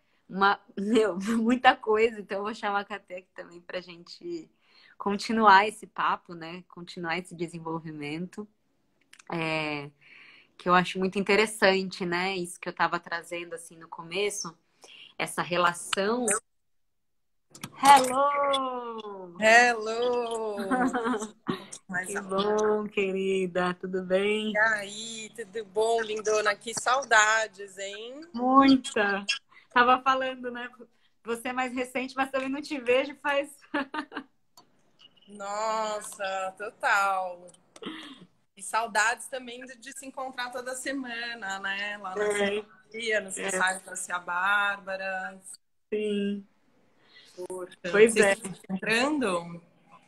Muita coisa. Então eu vou chamar a KT aqui também pra gente continuar esse papo, né? Continuar esse desenvolvimento. Que eu acho muito interessante, né? Isso que eu estava trazendo assim no começo, essa relação. Hello! Hello! Mas, Que bom, querida, tudo bem? e aí, tudo bom, lindona? Que saudades, hein? Muita! Tava falando, né? Você é mais recente, mas também não te vejo faz. Nossa, total. E saudades também de se encontrar toda semana, né? Lá na Cia, nos ensaios da Cia Bárbara. Sim. Poxa. Pois Vocês é. estão se encontrando?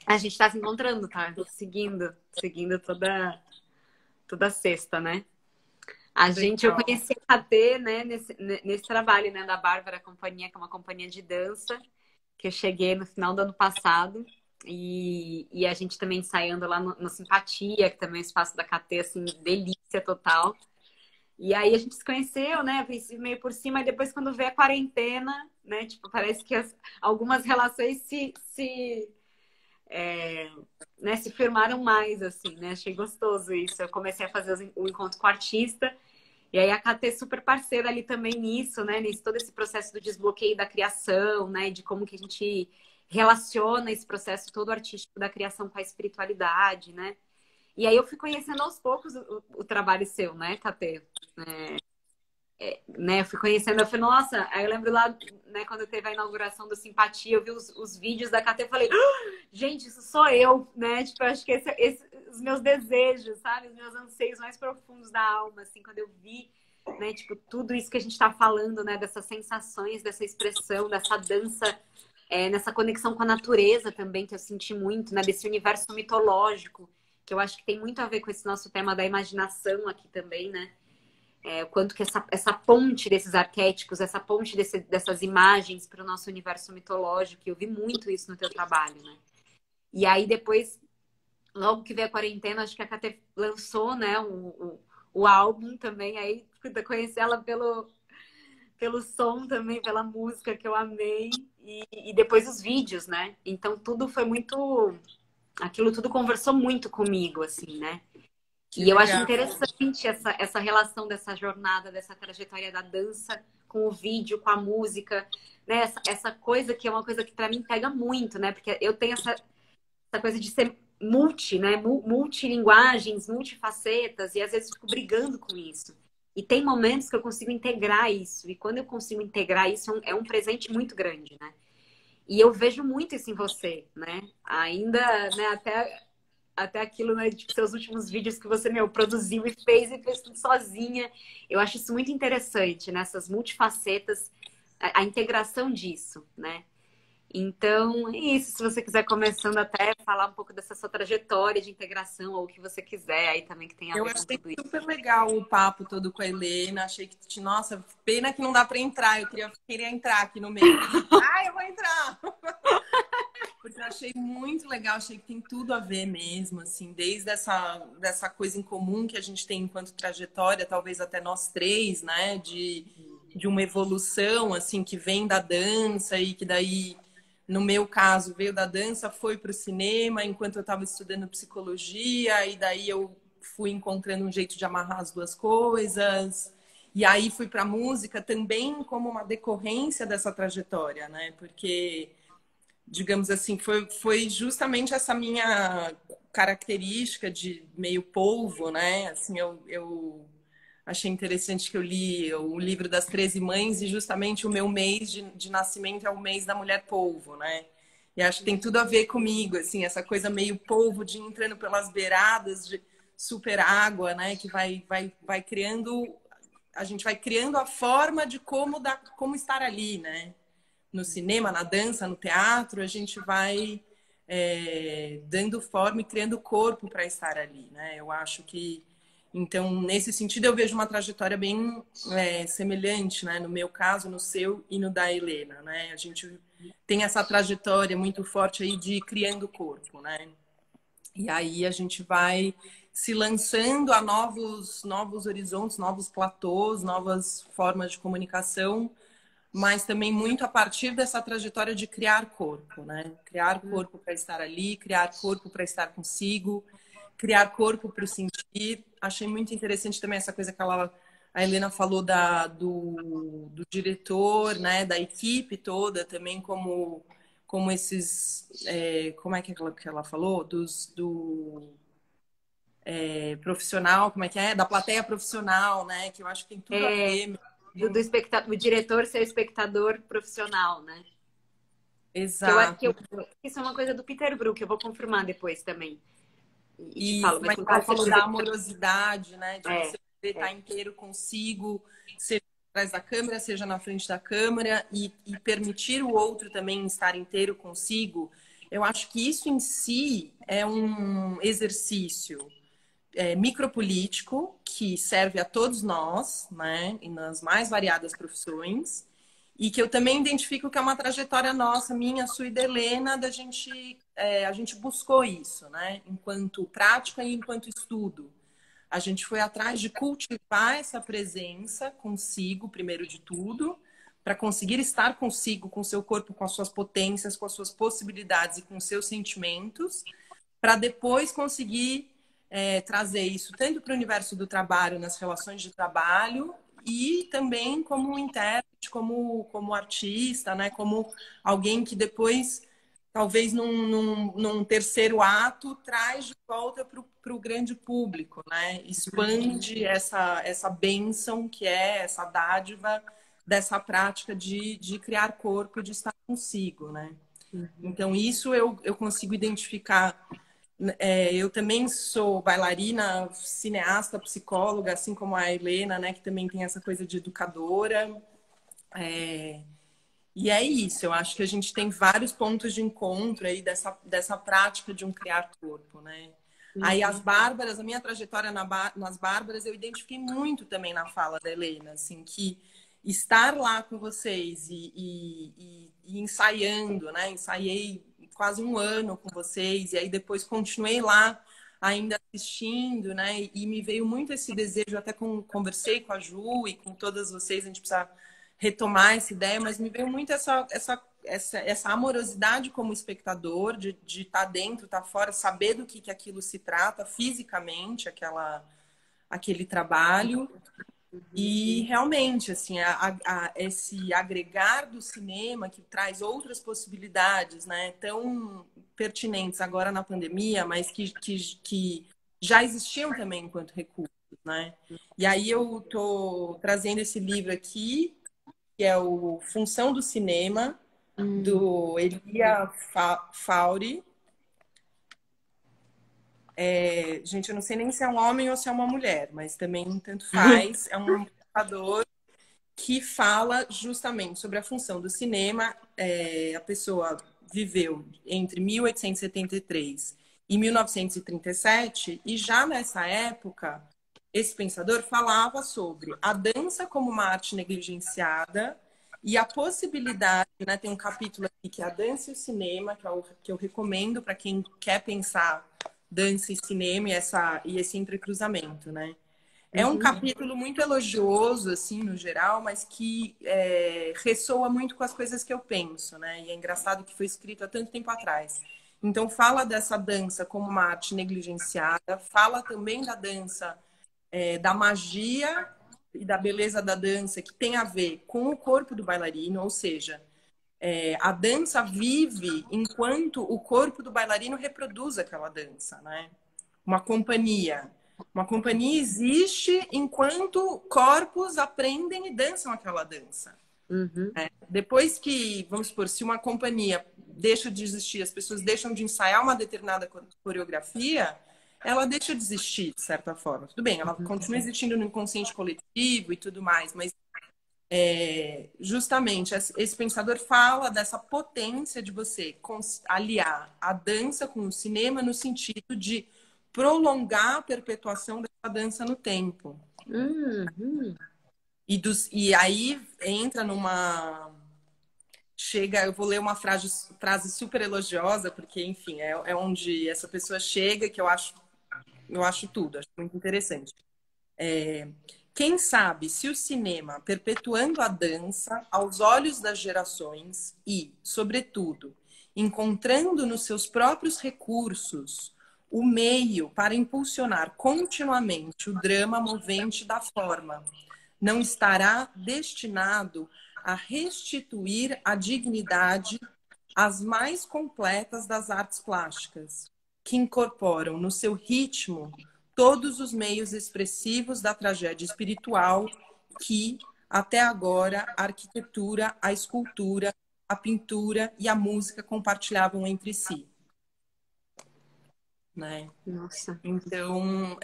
A gente tá se encontrando, tá? Seguindo toda sexta, né? Eu Legal. conheci a KT, né, nesse trabalho, né, da Bárbara Companhia, que é uma companhia de dança, que eu cheguei no final do ano passado, e a gente também ensaiando lá no Simpatia, que também é um espaço da KT, assim, delícia total. E aí a gente se conheceu, né, meio por cima, e depois quando veio a quarentena, né, tipo, parece que algumas relações né, se firmaram mais, assim, né, achei gostoso isso. Eu comecei a fazer o encontro com o artista, e aí a KT é super parceira ali também nisso, né? Nisso, todo esse processo do desbloqueio da criação, né? De como que a gente relaciona esse processo todo artístico da criação com a espiritualidade, né? E aí eu fui conhecendo aos poucos o trabalho seu, né, KT? Né? Eu fui conhecendo, eu falei, nossa, aí eu lembro lá, né, quando teve a inauguração do Simpatia, eu vi os vídeos da KT e falei, gente, isso sou eu, né? Tipo, eu acho que os meus desejos, sabe? Os meus anseios mais profundos da alma, assim, quando eu vi, né, tipo, tudo isso que a gente tá falando, né, dessas sensações, dessa expressão, dessa dança, nessa conexão com a natureza também, que eu senti muito, né, desse universo mitológico, que eu acho que tem muito a ver com esse nosso tema da imaginação aqui também, né? O quanto que essa ponte desses arquétipos, essa ponte dessas imagens para o nosso universo mitológico, eu vi muito isso no teu trabalho, né? E aí depois, logo que veio a quarentena, acho que a KT lançou, né, o álbum também, aí conheci ela pelo som também, pela música que eu amei, e depois os vídeos, né? Então tudo foi muito aquilo tudo conversou muito comigo, assim, né? Que E eu acho legal. interessante essa relação dessa jornada, dessa trajetória da dança com o vídeo, com a música, né? Essa coisa que é uma coisa que para mim pega muito, né? Porque eu tenho essa coisa de ser multi, né? Multilinguagens, multifacetas, e às vezes fico brigando com isso. E tem momentos que eu consigo integrar isso, e quando eu consigo integrar isso, é um presente muito grande, né? E eu vejo muito isso em você, né? Ainda, né, até aquilo, né, de seus últimos vídeos que você, meu, produziu e fez tudo sozinha. Eu acho isso muito interessante, né? Essas multifacetas, a integração disso, né? Então, é isso. Se você quiser começando até falar um pouco dessa sua trajetória de integração, ou o que você quiser aí também que tem a Eu ver com achei tudo isso. super legal o papo todo com a Helena. Achei que, nossa, pena que não dá para entrar. Eu queria entrar aqui no meio. Eu vou entrar! Porque eu achei muito legal, achei que tem tudo a ver mesmo, assim, desde dessa coisa em comum que a gente tem enquanto trajetória, talvez até nós três, né, de uma evolução, assim, que vem da dança e que daí, no meu caso, veio da dança, foi para o cinema, enquanto eu estava estudando psicologia, e daí eu fui encontrando um jeito de amarrar as duas coisas, e aí fui para a música também como uma decorrência dessa trajetória, né, porque digamos assim, foi justamente essa minha característica de meio polvo, né? Assim, eu achei interessante que eu li o livro das 13 mães e justamente o meu mês de nascimento é o mês da mulher polvo, né? E acho que tem tudo a ver comigo, assim, essa coisa meio polvo de ir entrando pelas beiradas de super água, né? Que vai criando, a gente vai criando a forma de como estar ali, né? No cinema, na dança, no teatro, a gente vai dando forma e criando corpo para estar ali, né? Eu acho que, então, nesse sentido, eu vejo uma trajetória bem semelhante, né? No meu caso, no seu e no da Helena, né? A gente tem essa trajetória muito forte aí de criando corpo, né? E aí a gente vai se lançando a novos horizontes, novos platôs, novas formas de comunicação, mas também muito a partir dessa trajetória de criar corpo, né? Criar corpo para estar ali, criar corpo para estar consigo, criar corpo para o sentir. Achei muito interessante também essa coisa que a Helena falou do diretor, né? Da equipe toda, também como esses... como é que ela falou? Profissional, como é que é? Da plateia profissional, né? Que eu acho que tem tudo a ver. O diretor ser espectador profissional, né? Exato. Isso é uma coisa do Peter Brook, eu vou confirmar depois também. E te Isso, falo, mas mas com ela falou da certeza. amorosidade, né? De você poder estar inteiro consigo, seja atrás da câmera, seja na frente da câmera, e permitir o outro também estar inteiro consigo. Eu acho que isso em si é um exercício micropolítico que serve a todos nós, né? E nas mais variadas profissões. E que eu também identifico que é uma trajetória nossa, minha, sua e da Helena, a gente buscou isso, né? Enquanto prática e enquanto estudo. A gente foi atrás de cultivar essa presença consigo, primeiro de tudo, para conseguir estar consigo, com seu corpo, com as suas potências, com as suas possibilidades e com os seus sentimentos, para depois conseguir trazer isso tanto para o universo do trabalho, nas relações de trabalho, e também como intérprete, como artista, né? Como alguém que depois, talvez num terceiro ato, traz de volta para o grande público, né? Expande essa bênção que é essa dádiva dessa prática de criar corpo, de estar consigo, né? Então, isso eu consigo identificar. Eu também sou bailarina, cineasta, psicóloga, assim como a Helena, né, que também tem essa coisa de educadora. E é isso, eu acho que a gente tem vários pontos de encontro aí dessa prática de um criar corpo, né? Aí as Bárbaras, a minha trajetória nas Bárbaras, eu identifiquei muito também na fala da Helena, assim, que estar lá com vocês e ensaiando, né? Ensaiei quase um ano com vocês, e aí depois continuei lá ainda assistindo, né? E me veio muito esse desejo, até conversei com a Ju e com todas vocês, a gente precisa retomar essa ideia, mas me veio muito essa amorosidade como espectador, de estar dentro, estar fora, saber do que aquilo se trata fisicamente, aquele trabalho. E realmente, assim, esse agregar do cinema que traz outras possibilidades, né, tão pertinentes agora na pandemia, mas que já existiam também enquanto recursos, né? E aí eu tô trazendo esse livro aqui, que é o Função do Cinema, do Elia Fauri. Gente, eu não sei nem se é um homem ou se é uma mulher, mas também tanto faz. É um pensador que fala justamente sobre a função do cinema. A pessoa viveu entre 1873 e 1937, e já nessa época, esse pensador falava sobre a dança como uma arte negligenciada e a possibilidade, né, tem um capítulo aqui que é a dança e o cinema, que eu recomendo para quem quer pensar dança e cinema e esse entrecruzamento, né? É um capítulo muito elogioso, assim, no geral, mas que ressoa muito com as coisas que eu penso, né? E é engraçado que foi escrito há tanto tempo atrás. Então, fala dessa dança como uma arte negligenciada, fala também da dança, da magia e da beleza da dança, que tem a ver com o corpo do bailarino, ou seja, a dança vive enquanto o corpo do bailarino reproduz aquela dança, né? Uma companhia. Uma companhia existe enquanto corpos aprendem e dançam aquela dança. Depois que, vamos supor, se uma companhia deixa de existir, as pessoas deixam de ensaiar uma determinada coreografia, ela deixa de existir, de certa forma. Tudo bem, ela continua existindo no inconsciente coletivo e tudo mais, mas justamente esse pensador fala dessa potência de você aliar a dança com o cinema no sentido de prolongar a perpetuação dessa dança no tempo. E aí entra numa... eu vou ler uma frase super elogiosa, porque, enfim, é onde essa pessoa chega, que eu acho tudo, acho muito interessante. Quem sabe se o cinema, perpetuando a dança aos olhos das gerações e, sobretudo, encontrando nos seus próprios recursos o meio para impulsionar continuamente o drama movente da forma, não estará destinado a restituir a dignidade às mais completas das artes plásticas, que incorporam no seu ritmo todos os meios expressivos da tragédia espiritual que, até agora, a arquitetura, a escultura, a pintura e a música compartilhavam entre si. Né? Nossa. Então,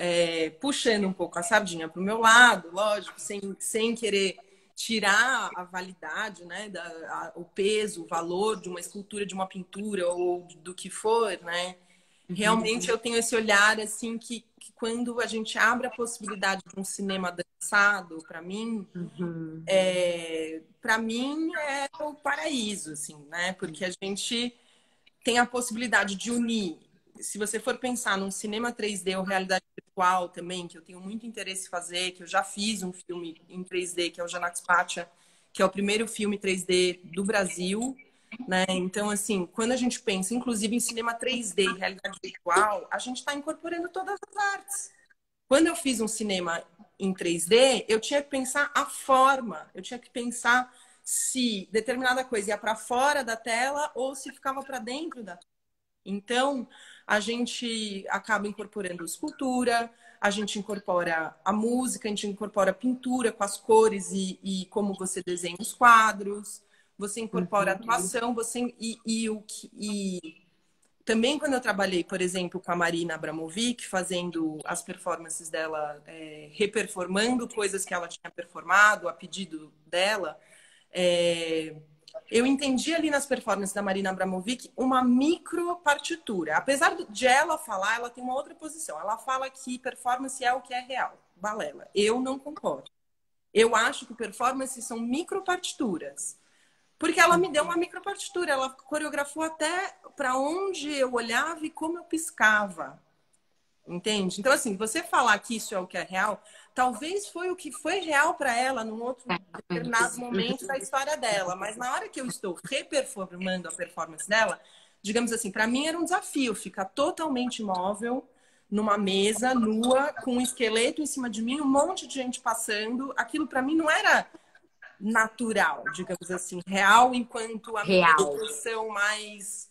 puxando um pouco a sardinha para o meu lado, lógico, sem querer tirar a validade, né, o peso, o valor de uma escultura, de uma pintura ou do que for, né? Realmente eu tenho esse olhar assim que quando a gente abre a possibilidade de um cinema dançado, para mim é o paraíso, assim, né? Porque a gente tem a possibilidade de unir. Se você for pensar num cinema 3D ou realidade virtual também, que eu tenho muito interesse em fazer, que eu já fiz um filme em 3D, que é o Janax Pacha, que é o primeiro filme 3D do Brasil, né? Então, assim, quando a gente pensa, inclusive, em cinema 3D e realidade virtual, a gente está incorporando todas as artes. Quando eu fiz um cinema em 3D, eu tinha que pensar a forma, eu tinha que pensar se determinada coisa ia para fora da tela ou se ficava para dentro da tela. Então, a gente acaba incorporando escultura, a gente incorpora a música, a gente incorpora a pintura com as cores e como você desenha os quadros, você incorpora a atuação, também quando eu trabalhei, por exemplo, com a Marina Abramovic, fazendo as performances dela, reperformando coisas que ela tinha performado a pedido dela, eu entendi ali nas performances da Marina Abramovic uma micro partitura. Apesar de ela falar, ela tem uma outra posição. Ela fala que performance é o que é real, balela. Eu não concordo. Eu acho que performances são micro partituras. Porque ela me deu uma micropartitura, ela coreografou até para onde eu olhava e como eu piscava. Entende? Então, assim, você falar que isso é o que é real, talvez foi o que foi real para ela num outro determinado momento da história dela. Mas na hora que eu estou reperformando a performance dela, digamos assim, para mim era um desafio ficar totalmente imóvel numa mesa nua, com um esqueleto em cima de mim, um monte de gente passando. Aquilo para mim não era natural, digamos assim, real, enquanto a minha expressão mais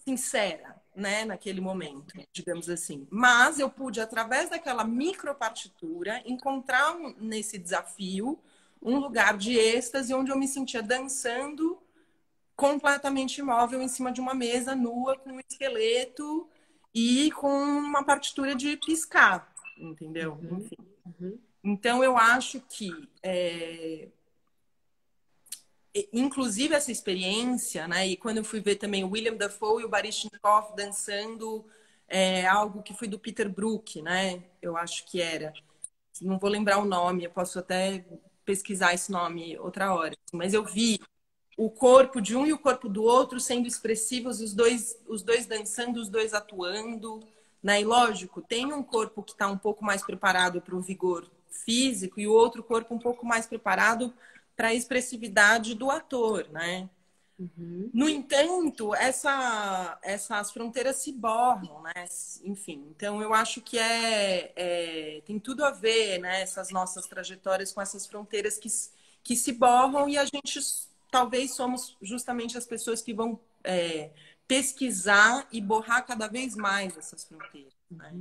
sincera, né, naquele momento, digamos assim. Mas eu pude, através daquela micropartitura, encontrar nesse desafio um lugar de êxtase onde eu me sentia dançando completamente imóvel em cima de uma mesa nua com um esqueleto e com uma partitura de piscar, entendeu? Enfim. Então eu acho que inclusive essa experiência, né? E quando eu fui ver também o William Dafoe e o Baryshnikov dançando algo que foi do Peter Brook, né? Eu acho que era. Não vou lembrar o nome, eu posso até pesquisar esse nome outra hora. Mas eu vi o corpo de um e o corpo do outro sendo expressivos, os dois dançando, os dois atuando, né? E lógico, tem um corpo que está um pouco mais preparado para o vigor físico e o outro corpo um pouco mais preparado para a expressividade do ator, né? No entanto, essas fronteiras se borram, né? Enfim, então eu acho que tem tudo a ver, né? Essas nossas trajetórias com essas fronteiras que se borram e a gente talvez somos justamente as pessoas que vão pesquisar e borrar cada vez mais essas fronteiras, né?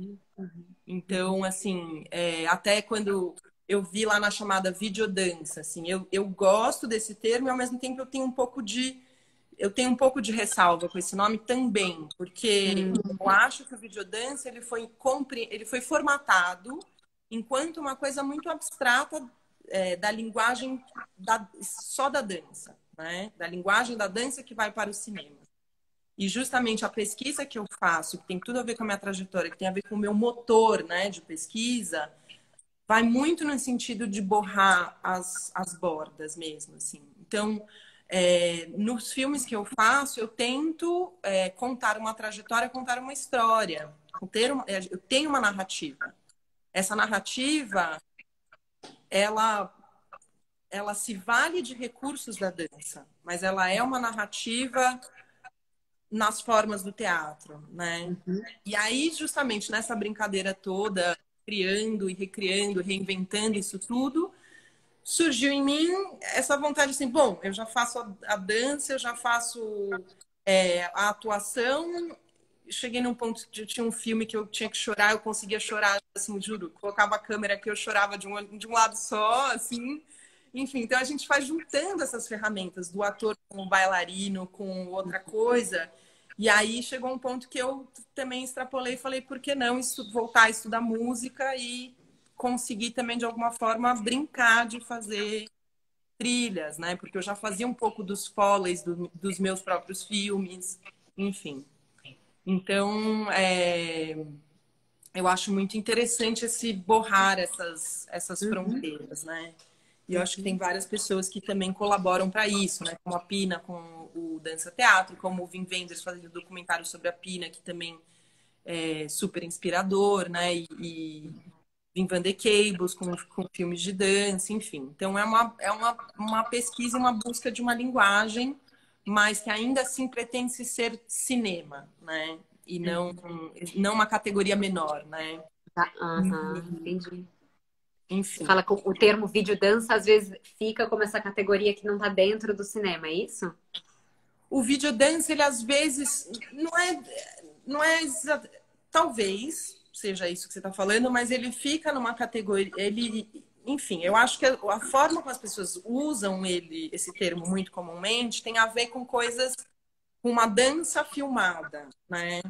Então, assim, até quando eu vi lá na chamada videodança, assim, eu gosto desse termo e ao mesmo tempo eu tenho um pouco de ressalva com esse nome também, porque eu acho que o videodança ele foi formatado enquanto uma coisa muito abstrata da linguagem só da dança, né? Da linguagem da dança que vai para o cinema. E justamente a pesquisa que eu faço, que tem tudo a ver com a minha trajetória, que tem a ver com o meu motor, né, de pesquisa, vai muito no sentido de borrar as bordas mesmo, assim. Então, nos filmes que eu faço, eu tento contar uma trajetória, contar uma história. Eu tenho uma narrativa. Essa narrativa, ela se vale de recursos da dança, mas ela é uma narrativa nas formas do teatro, né? E aí, justamente nessa brincadeira toda, criando e recriando, reinventando isso tudo, surgiu em mim essa vontade assim, bom, eu já faço a dança, eu já faço a atuação. Cheguei num ponto de tinha um filme que eu tinha que chorar, eu conseguia chorar, assim, juro, colocava a câmera aqui, eu chorava de um lado só, assim. Enfim, então a gente vai juntando essas ferramentas do ator com o bailarino, com outra coisa. E aí chegou um ponto que eu também extrapolei e falei, por que não voltar a estudar música e conseguir também, de alguma forma, brincar de fazer trilhas, né? Porque eu já fazia um pouco dos foleys dos meus próprios filmes, enfim. Então, eu acho muito interessante esse borrar essas fronteiras, né? E eu acho que tem várias pessoas que também colaboram para isso, né? Como a Pina com o Dança Teatro, como o Wim Wenders fazendo documentário sobre a Pina, que também é super inspirador, né? E Wim van de Keibels com filmes de dança, enfim. Então é uma pesquisa e uma busca de uma linguagem, mas que ainda assim pretende ser cinema, né? E não uma categoria menor, né? Entendi. Enfim. Você fala que o termo videodança às vezes fica como essa categoria que não está dentro do cinema, é isso? O videodance, ele às vezes não é talvez seja isso que você está falando, mas ele fica numa categoria, enfim, eu acho que a forma como as pessoas usam esse termo muito comumente tem a ver com coisas, com uma dança filmada, né?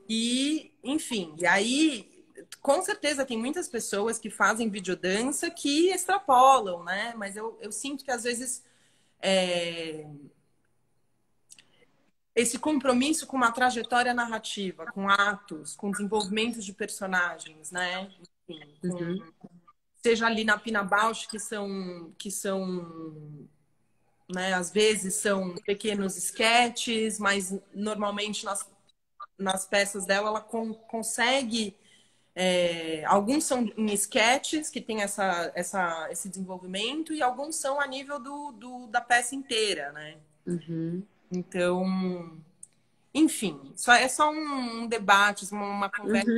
E, enfim, e aí, com certeza tem muitas pessoas que fazem videodança que extrapolam, né? Mas eu sinto que às vezes esse compromisso com uma trajetória narrativa, com atos, com desenvolvimento de personagens, né? Enfim, seja ali na Pina Bausch, que são né, às vezes são pequenos esquetes, mas normalmente nas peças dela ela consegue Alguns são em sketches, que tem esse desenvolvimento, e alguns são a nível da peça inteira, né? Uhum. Então, enfim, é só um debate, uma conversa.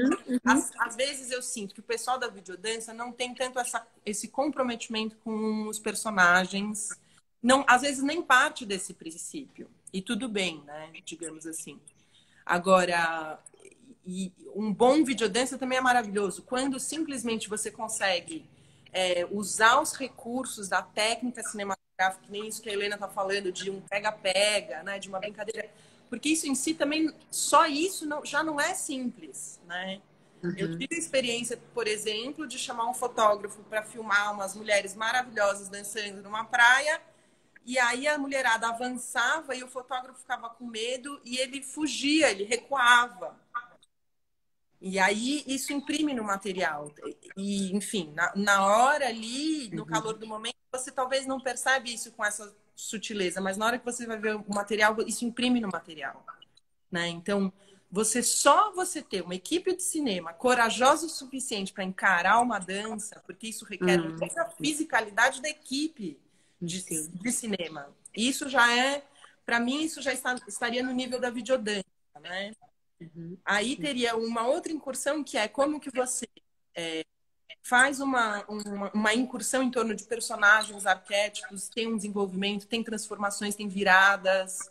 Às vezes eu sinto que o pessoal da videodança não tem tanto esse comprometimento com os personagens. Não, às vezes nem parte desse princípio. E tudo bem, né? Digamos assim. Agora, um bom videodança também é maravilhoso. Quando simplesmente você consegue usar os recursos da técnica cinematográfica, que nem isso que a Helena está falando, de um pega-pega, né? De uma brincadeira. Porque isso em si também, só isso já não é simples, né? Eu tive a experiência, por exemplo, de chamar um fotógrafo para filmar umas mulheres maravilhosas dançando numa praia. E aí a mulherada avançava e o fotógrafo ficava com medo e ele fugia, ele recuava. E aí isso imprime no material. E, enfim, na hora ali, no calor do momento, você talvez não percebe isso com essa sutileza, mas na hora que você vai ver o material, isso imprime no material, né? Então, você ter uma equipe de cinema corajosa o suficiente para encarar uma dança, porque isso requer muita fisicalidade da equipe de cinema. Isso já para mim, isso já estaria no nível da videodança, né? Aí teria uma outra incursão, que é como que você faz uma incursão em torno de personagens, arquétipos, tem um desenvolvimento, tem transformações, tem viradas,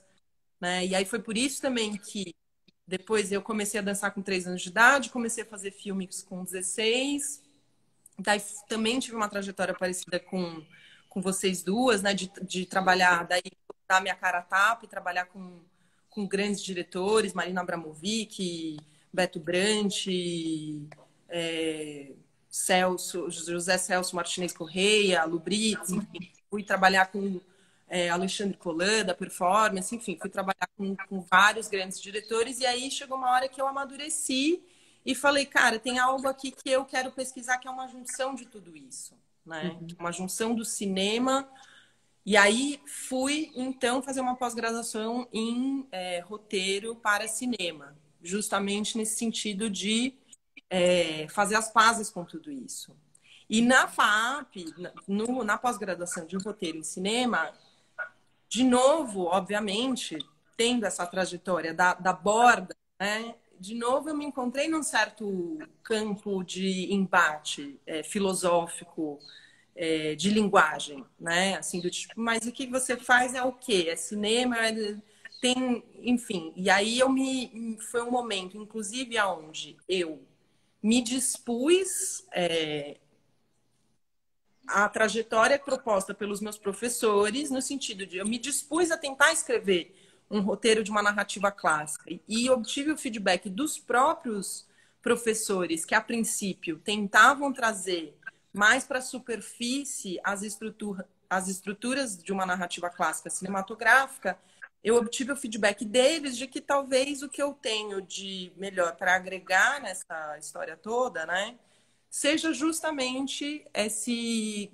né? E aí foi por isso também que depois eu comecei a dançar com 3 anos de idade, comecei a fazer filmes com 16. Daí também tive uma trajetória parecida com vocês duas, né? De trabalhar, daí dar minha cara a tapa e trabalhar com grandes diretores, Marina Abramovic, Beto Brant, José Celso Martinez Correia, Lubritz, enfim. Fui trabalhar com Alexandre Colan, da Performance, enfim, fui trabalhar com vários grandes diretores, e aí chegou uma hora que eu amadureci e falei, cara, tem algo aqui que eu quero pesquisar, que é uma junção de tudo isso, né? Uma junção do cinema. E aí fui, então, fazer uma pós-graduação em roteiro para cinema, justamente nesse sentido de fazer as pazes com tudo isso. E na FAAP, na pós-graduação de roteiro em cinema, de novo, obviamente, tendo essa trajetória da borda, né? De novo, eu me encontrei num certo campo de embate filosófico, de linguagem, né? Assim, do tipo, mas o que você faz é o quê? É cinema? Tem, enfim. E aí foi um momento, inclusive, aonde eu me dispus a trajetória proposta pelos meus professores, no sentido de eu me dispus a tentar escrever um roteiro de uma narrativa clássica e obtive o feedback dos próprios professores que, a princípio, tentavam trazer mais para a superfície as estruturas de uma narrativa clássica cinematográfica. Eu obtive o feedback deles de que talvez o que eu tenho de melhor para agregar nessa história toda, né, seja justamente esse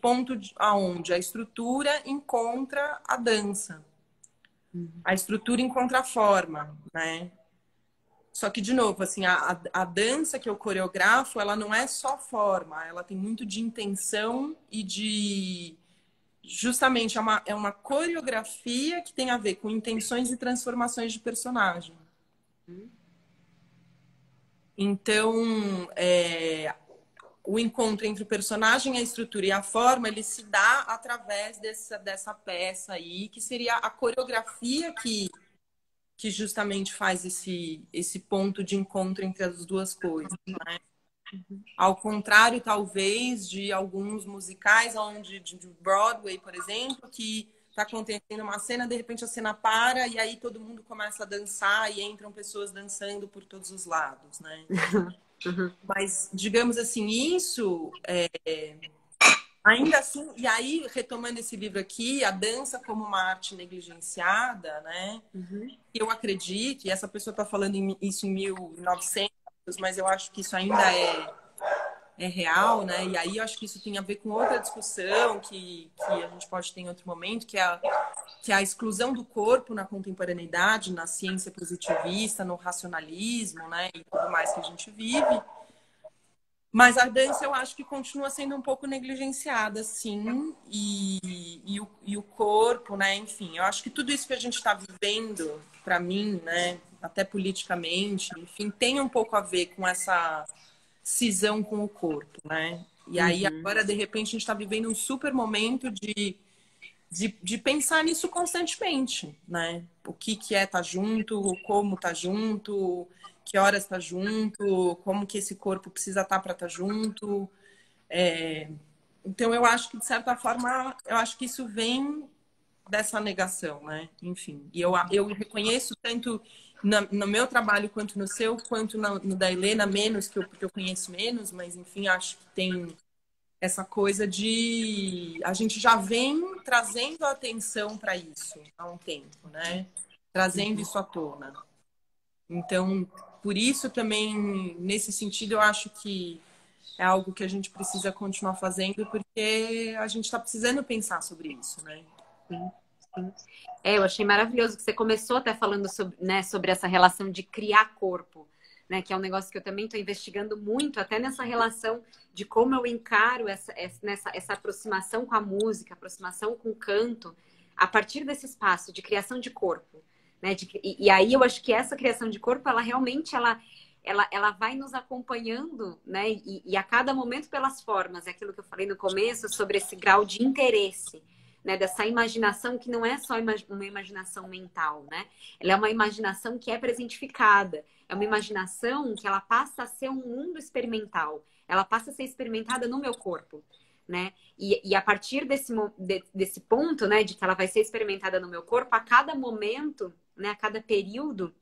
ponto aonde a estrutura encontra a dança. A estrutura encontra a forma, né? Só que, de novo, assim, a dança que eu coreografo, ela não é só forma, ela tem muito de intenção e de... Justamente, é uma coreografia que tem a ver com intenções e transformações de personagem. Então, o encontro entre o personagem, a estrutura e a forma, ele se dá através dessa peça aí, que seria a coreografia que justamente faz esse ponto de encontro entre as duas coisas, né? Ao contrário, talvez, de alguns musicais, onde de Broadway, por exemplo, que está acontecendo uma cena, de repente a cena para e aí todo mundo começa a dançar e entram pessoas dançando por todos os lados, né? Mas, digamos assim, isso ainda assim, e aí, retomando esse livro aqui, a dança como uma arte negligenciada, né? Eu acredito, e essa pessoa está falando isso em 1900, mas eu acho que isso ainda é real, né? E aí eu acho que isso tem a ver com outra discussão que a gente pode ter em outro momento, que é que é a exclusão do corpo na contemporaneidade, na ciência positivista, no racionalismo, né, e tudo mais que a gente vive. Mas a dança eu acho que continua sendo um pouco negligenciada, sim, e o corpo, né, enfim, eu acho que tudo isso que a gente está vivendo, para mim, né, até politicamente, enfim, tem um pouco a ver com essa cisão com o corpo, né? E aí agora, de repente, a gente está vivendo um super momento de pensar nisso constantemente, né? O que é estar junto, como estar junto, que horas estar junto, como que esse corpo precisa estar para estar junto. Então, eu acho que, de certa forma, eu acho que isso vem dessa negação, né? Enfim, e eu reconheço tanto no meu trabalho quanto no seu, quanto no da Helena, menos, porque eu conheço menos, mas, enfim, acho que tem essa coisa de a gente já vem trazendo atenção para isso há um tempo, né? Trazendo isso à tona. Então, por isso também, nesse sentido, eu acho que é algo que a gente precisa continuar fazendo, porque a gente está precisando pensar sobre isso, né? Sim, sim. Eu achei maravilhoso que você começou até falando sobre, né, sobre essa relação de criar corpo, né? Que é um negócio que eu também estou investigando muito, até nessa relação de como eu encaro essa aproximação com a música, aproximação com o canto, a partir desse espaço de criação de corpo, né? E aí eu acho que essa criação de corpo, ela realmente ela vai nos acompanhando, né? E a cada momento pelas formas, é aquilo que eu falei no começo sobre esse grau de interesse, né, dessa imaginação que não é só uma imaginação mental, né? Ela é uma imaginação que é presentificada. É uma imaginação que ela passa a ser um mundo experimental. Ela passa a ser experimentada no meu corpo, né? E a partir desse ponto, né, de que ela vai ser experimentada no meu corpo, a cada momento, né, a cada período,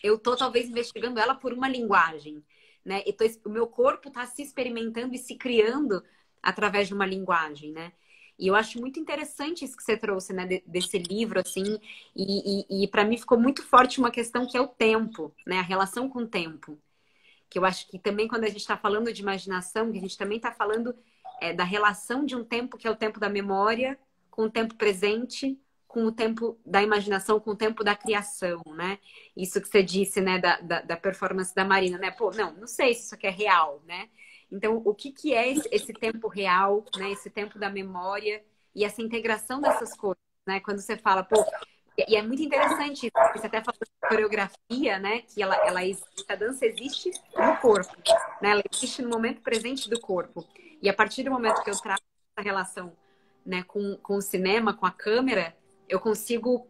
eu tô talvez investigando ela por uma linguagem, né? O meu corpo está se experimentando e se criando através de uma linguagem, né? E eu acho muito interessante isso que você trouxe, né, desse livro, assim, e para mim ficou muito forte uma questão que é o tempo, né, a relação com o tempo. Que eu acho que também quando a gente está falando de imaginação, que a gente também está falando da relação de um tempo que é o tempo da memória, com o tempo presente, com o tempo da imaginação, com o tempo da criação, né? Isso que você disse, né, da performance da Marina, né? Pô, não sei se isso aqui é real, né? Então, o que é esse tempo real, né? Esse tempo da memória e essa integração dessas coisas, né? Quando você fala, pô, e é muito interessante isso, porque você até falou de coreografia, né? Que ela existe, a dança existe no corpo, né? Ela existe no momento presente do corpo. E a partir do momento que eu trago essa relação, né, com o cinema, com a câmera, eu consigo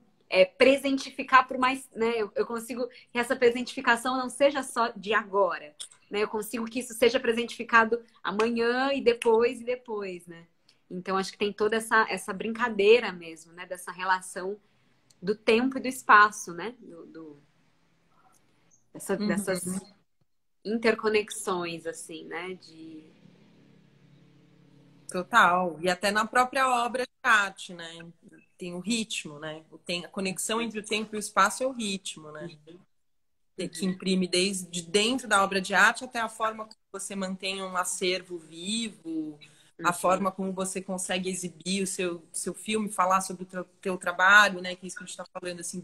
presentificar por mais, né? Eu consigo que essa presentificação não seja só de agora, né? Eu consigo que isso seja presentificado amanhã e depois, né? Então acho que tem toda essa brincadeira mesmo, né? Dessa relação do tempo e do espaço, né? Dessas interconexões, assim, né? Total. E até na própria obra de arte, né? Tem o ritmo, né? A conexão entre o tempo e o espaço é o ritmo, né? Que imprime desde dentro da obra de arte até a forma como você mantém um acervo vivo, a forma como você consegue exibir o seu filme, falar sobre o teu trabalho, né? Que é isso que a gente está falando, assim,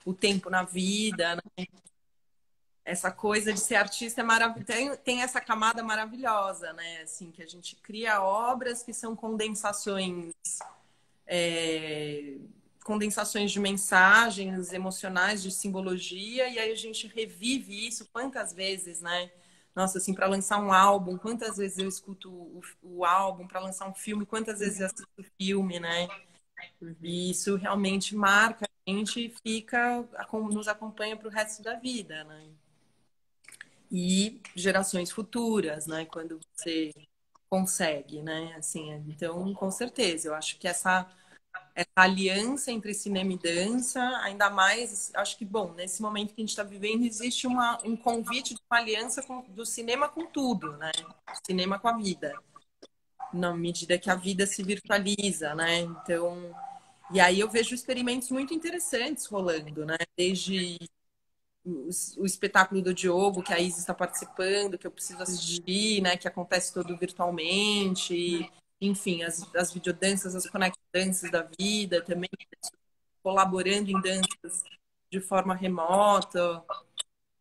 o tempo na vida, né? Essa coisa de ser artista é maravilhosa. Tem essa camada maravilhosa, né? Assim, que a gente cria obras que são condensações de mensagens emocionais, de simbologia, e aí a gente revive isso quantas vezes, né? Nossa, assim, para lançar um álbum, quantas vezes eu escuto o álbum, para lançar um filme, quantas vezes eu assisto o filme, né? E isso realmente marca a gente e nos acompanha para o resto da vida, né? E gerações futuras, né? Quando você consegue, né? Assim, então, com certeza, eu acho que essa aliança entre cinema e dança, ainda mais, acho que, bom, nesse momento que a gente está vivendo, existe um convite de uma aliança do cinema com tudo, né? Cinema com a vida, na medida que a vida se virtualiza, né? Então, e aí eu vejo experimentos muito interessantes rolando, né? Desde o espetáculo do Diogo, que a Isa está participando, que eu preciso assistir, né? Que acontece todo virtualmente. Enfim, as videodanças, as conect danças da vida também, colaborando em danças de forma remota.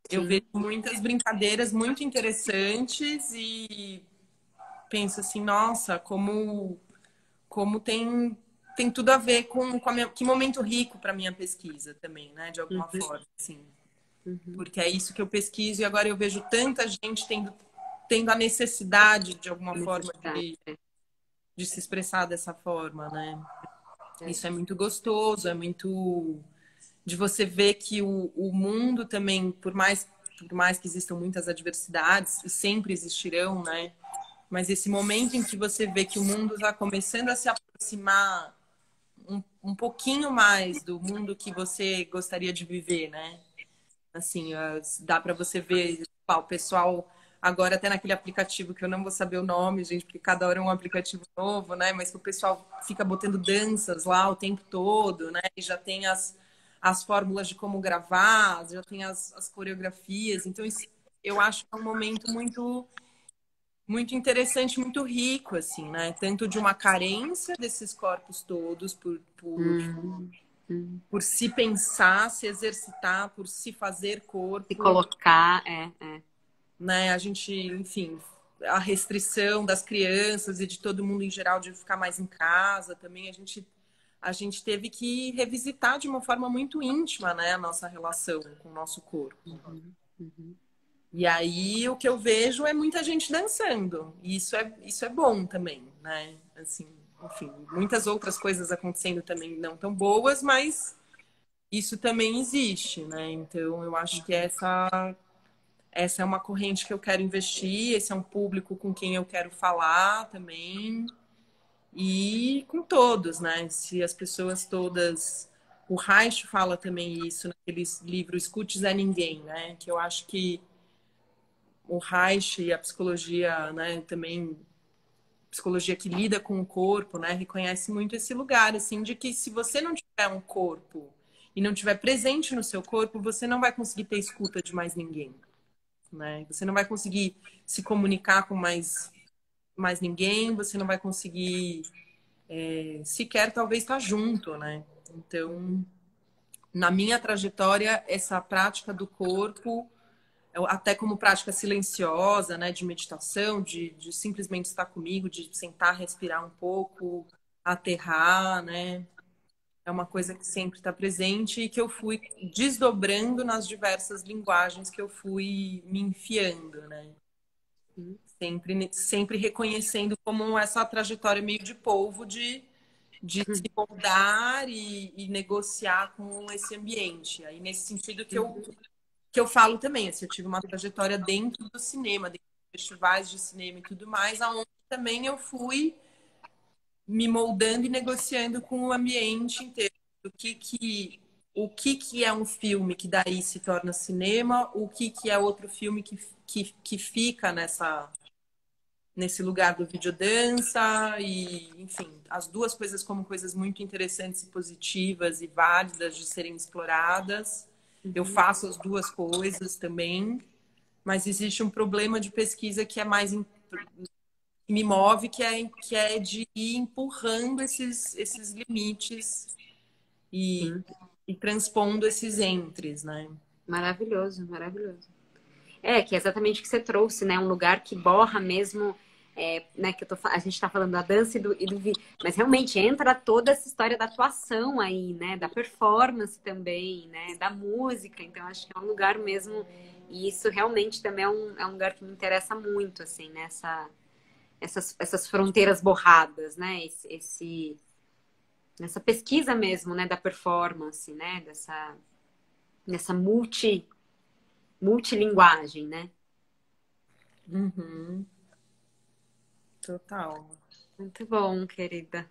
Eu Sim. vejo muitas brincadeiras muito interessantes e penso assim, nossa, como tem tudo a ver com a minha, que momento rico para minha pesquisa também, né? De alguma Uhum, forma, assim. uhum. Porque é isso que eu pesquiso e agora eu vejo tanta gente tendo a necessidade, de alguma forma, Necessidade. de se expressar dessa forma, né? É. Isso é muito gostoso, é muito de você ver que o mundo também, por mais que existam muitas adversidades, e sempre existirão, né? Mas esse momento em que você vê que o mundo está começando a se aproximar um pouquinho mais do mundo que você gostaria de viver, né? Assim, dá para você ver o pessoal agora até naquele aplicativo que eu não vou saber o nome, gente, porque cada hora é um aplicativo novo, né? Mas que o pessoal fica botando danças lá o tempo todo, né? E já tem as fórmulas de como gravar, já tem as coreografias. Então, isso, eu acho que é um momento muito interessante, muito rico, assim, né? Tanto de uma carência desses corpos todos Hum, hum. por se pensar, se exercitar, por se fazer Se corpo, colocar, né? A gente, enfim, a restrição das crianças e de todo mundo em geral de ficar mais em casa também, a gente teve que revisitar de uma forma muito íntima, né, a nossa relação com o nosso corpo. Uhum, uhum. E aí o que eu vejo é muita gente dançando. E isso é bom também, né? Assim, enfim, muitas outras coisas acontecendo também não tão boas, mas isso também existe, né? Então eu acho que essa é uma corrente que eu quero investir, esse é um público com quem eu quero falar também. E com todos, né? Se as pessoas todas. O Reich fala também isso naquele livro Escute Zé Ninguém, né? Que eu acho que o Reich e a psicologia, né, também psicologia que lida com o corpo, né, reconhece muito esse lugar, assim, de que se você não tiver um corpo e não tiver presente no seu corpo, você não vai conseguir ter escuta de mais ninguém, né? Você não vai conseguir se comunicar com mais ninguém, você não vai conseguir sequer talvez estar junto, né? Então, na minha trajetória, essa prática do corpo até como prática silenciosa, né, de meditação, de simplesmente estar comigo, de sentar, respirar um pouco, aterrar, né, é uma coisa que sempre está presente e que eu fui desdobrando nas diversas linguagens que eu fui me enfiando, né, sempre reconhecendo como essa trajetória meio de polvo de se moldar e negociar com esse ambiente. Aí, nesse sentido que eu falo também, assim, eu tive uma trajetória dentro do cinema, dentro de festivais de cinema e tudo mais, aonde também eu fui me moldando e negociando com o ambiente inteiro. O que é um filme que daí se torna cinema, o que é outro filme que fica nesse lugar do videodança e, enfim, as duas coisas como coisas muito interessantes e positivas e válidas de serem exploradas. Eu faço as duas coisas também, mas existe um problema de pesquisa que é mais que me move, que é de ir empurrando esses limites e, Sim, e transpondo esses entres, né? maravilhoso, maravilhoso. É, que é exatamente o que você trouxe, né? Um lugar que borra mesmo, né? Que a gente tá falando da dança mas realmente entra toda essa história da atuação aí, né? Da performance também, né? Da música. Então, acho que é um lugar mesmo. E isso realmente também é um lugar que me interessa muito, assim, né? Essas fronteiras borradas, né? Essa pesquisa mesmo, né? Da performance, né? Dessa multilinguagem, né? Uhum, total. Muito bom, querida.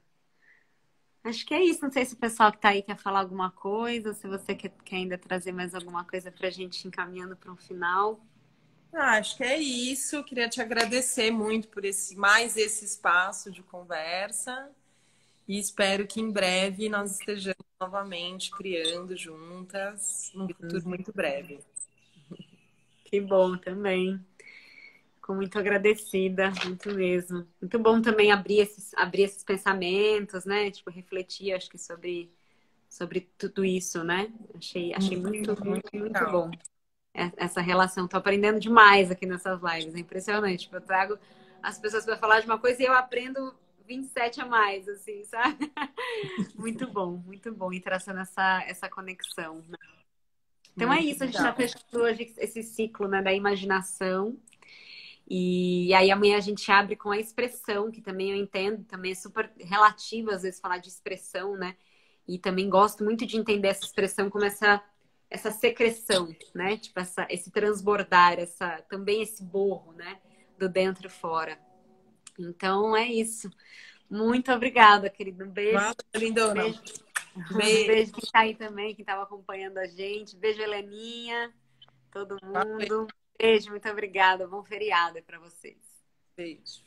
Acho que é isso. Não sei se o pessoal que está aí quer falar alguma coisa, se você quer ainda trazer mais alguma coisa para a gente ir encaminhando para um final. Acho que é isso. Queria te agradecer muito por mais esse espaço de conversa e espero que em breve nós estejamos novamente criando juntas num futuro muito breve. Que bom também. Fico muito agradecida, muito mesmo. Muito bom também abrir esses pensamentos, né? Tipo, refletir, acho que sobre tudo isso, né? Achei muito legal. bom essa relação. Tô aprendendo demais aqui nessas lives, é impressionante. Tipo, eu trago as pessoas para falar de uma coisa e eu aprendo 27 a mais, assim, sabe? Muito bom ir traçando essa conexão, né? Então é Muito isso, a gente está legal. fechando hoje esse ciclo, né, da imaginação. E aí amanhã a gente abre com a expressão, que também eu entendo, também é super relativo às vezes falar de expressão, né? E também gosto muito de entender essa expressão como essa secreção, né? Tipo, esse transbordar, também esse borro, né? Do dentro e fora. Então é isso. Muito obrigada, querido. Um beijo. Valeu, lindona. Beijo. Um Beijo. beijo quem tá aí também, quem estava acompanhando a gente. Beijo, Heleninha, todo mundo. Beijo, muito obrigada. Bom feriado para vocês. Beijo.